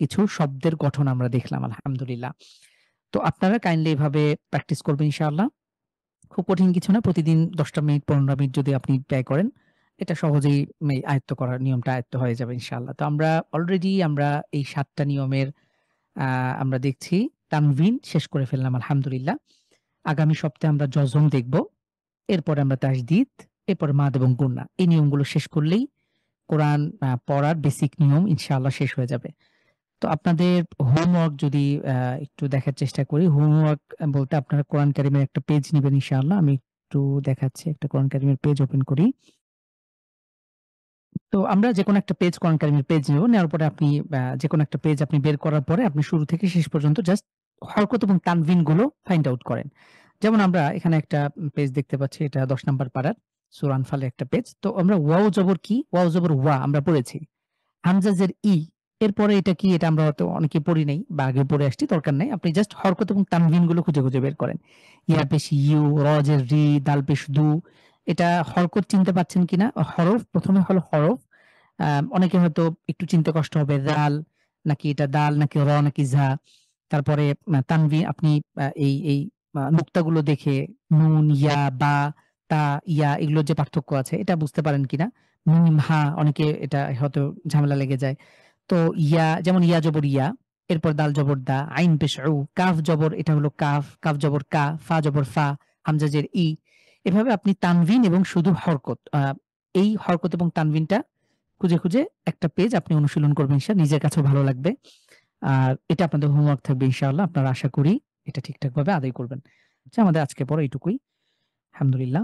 কিছু শব্দের গঠন আমরা দেখলাম আলহামদুলিল্লাহ। তো আপনারা কাইন্ডলি এভাবে প্র্যাকটিস করবেন ইনশাআল্লাহ। খুব কঠিন কিছু না, প্রতিদিন ১০টা মিনিট ১৫ মিনিট যদি আপনি ব্যয় করেন এটা সহজেই আয়ত্ত করার নিয়মটা আয়ত্ত হয়ে যাবে ইনশাআল্লাহ। তো আমরা অলরেডি এই ৭টা নিয়মের আমরা দেখছি তানভিন শেষ করে ফেললাম আলহামদুলিল্লাহ। আগামী সপ্তাহে আমরা জজম দেখব, এরপরে আমরা তাসদিদ, এরপরে মাদ এবং গুন্না। এই নিয়মগুলো শেষ করলেই কোরআন পড়ার বেসিক নিয়ম ইনশাআল্লাহ শেষ হয়ে যাবে। তো আপনাদের হোমওয়ার্ক যদি একটু দেখার চেষ্টা করি। হোমওয়ার্ক বলতে আপনারা কোরআন কারীমের একটা পেজ নিবেন ইনশাআল্লাহ। আমি একটু দেখাচ্ছি, একটা কোরআন কারীমের পেজ ওপেন করি। তো আমরা যেকোনো একটা পেজ, কোরআন কারীমের পেজ নেব। নেওয়ার পরে আপনি যেকোনো একটা পেজ আপনি বের করার পরে আপনি শুরু থেকে শেষ পর্যন্ত জাস্ট হরকত এবং তানভিন গুলো ফাইন্ড আউট করেন। যেমন আমরা এখানে একটা পেজ দেখতে পাচ্ছি, এটা ১০ নাম্বার পারার সূরা আনফালের একটা পেজ। তো আমরা ওয়াও জবর কি, ওয়াও জবর ওয়া আমরা পড়েছি। হামজা জের ই, এরপরে এটা কি, এটা আমরা হয়তো অনেকে পড়ি নাই বা আগে পড়ে আসছি, দরকার নাই। আপনি জাস্ট হরকত এবং তানভিন গুলো খুঁজে খুঁজে বের করেন। ইয়া পেশ ইউ, র জের রি, দাল পেশ দু। এটা হরকত চিনতে পারছেন কিনা? হরফ প্রথমে হলো হরফ। অনেকে হয়তো একটু চিনতে কষ্ট হবে, দাল নাকি এটা দাল নাকি র নাকি ঝা। তারপরে তানভিন আপনি এই নুক্তাগুলো দেখে নুন, ইয়া, বা, তা, ইয়া এগুলোর যে পার্থক্য আছে এটা বুঝতে পারেন কিনা? মিম, হা, অনেকে এটা হয়তো ঝামেলা লেগে যায়। তো ইয়া, যেমন ইয়া জবর ইয়া, এরপর দাল জবর দা, আইন পেশ উ, কাফ জবর এটা হলো কাফ, কাফ জবর কা, ফা জবর ফা, হামজা জের ই। এভাবে আপনি তানভিন এবং শুধু হরকত, এই হরকত এবং তানভিনটা খুঁজে খুঁজে একটা পেজ আপনি অনুশীলন করবেন ইনশাআল্লাহ, নিজের কাছেও ভালো লাগবে। আর এটা আপনাদের হোমওয়ার্ক থাকবে ইনশাআল্লাহ। আপনারা আশা করি এটা ঠিকঠাক ভাবে আদায় করবেন। আচ্ছা, আমাদের আজকে পড়া এইটুকুই। আলহামদুলিল্লাহ।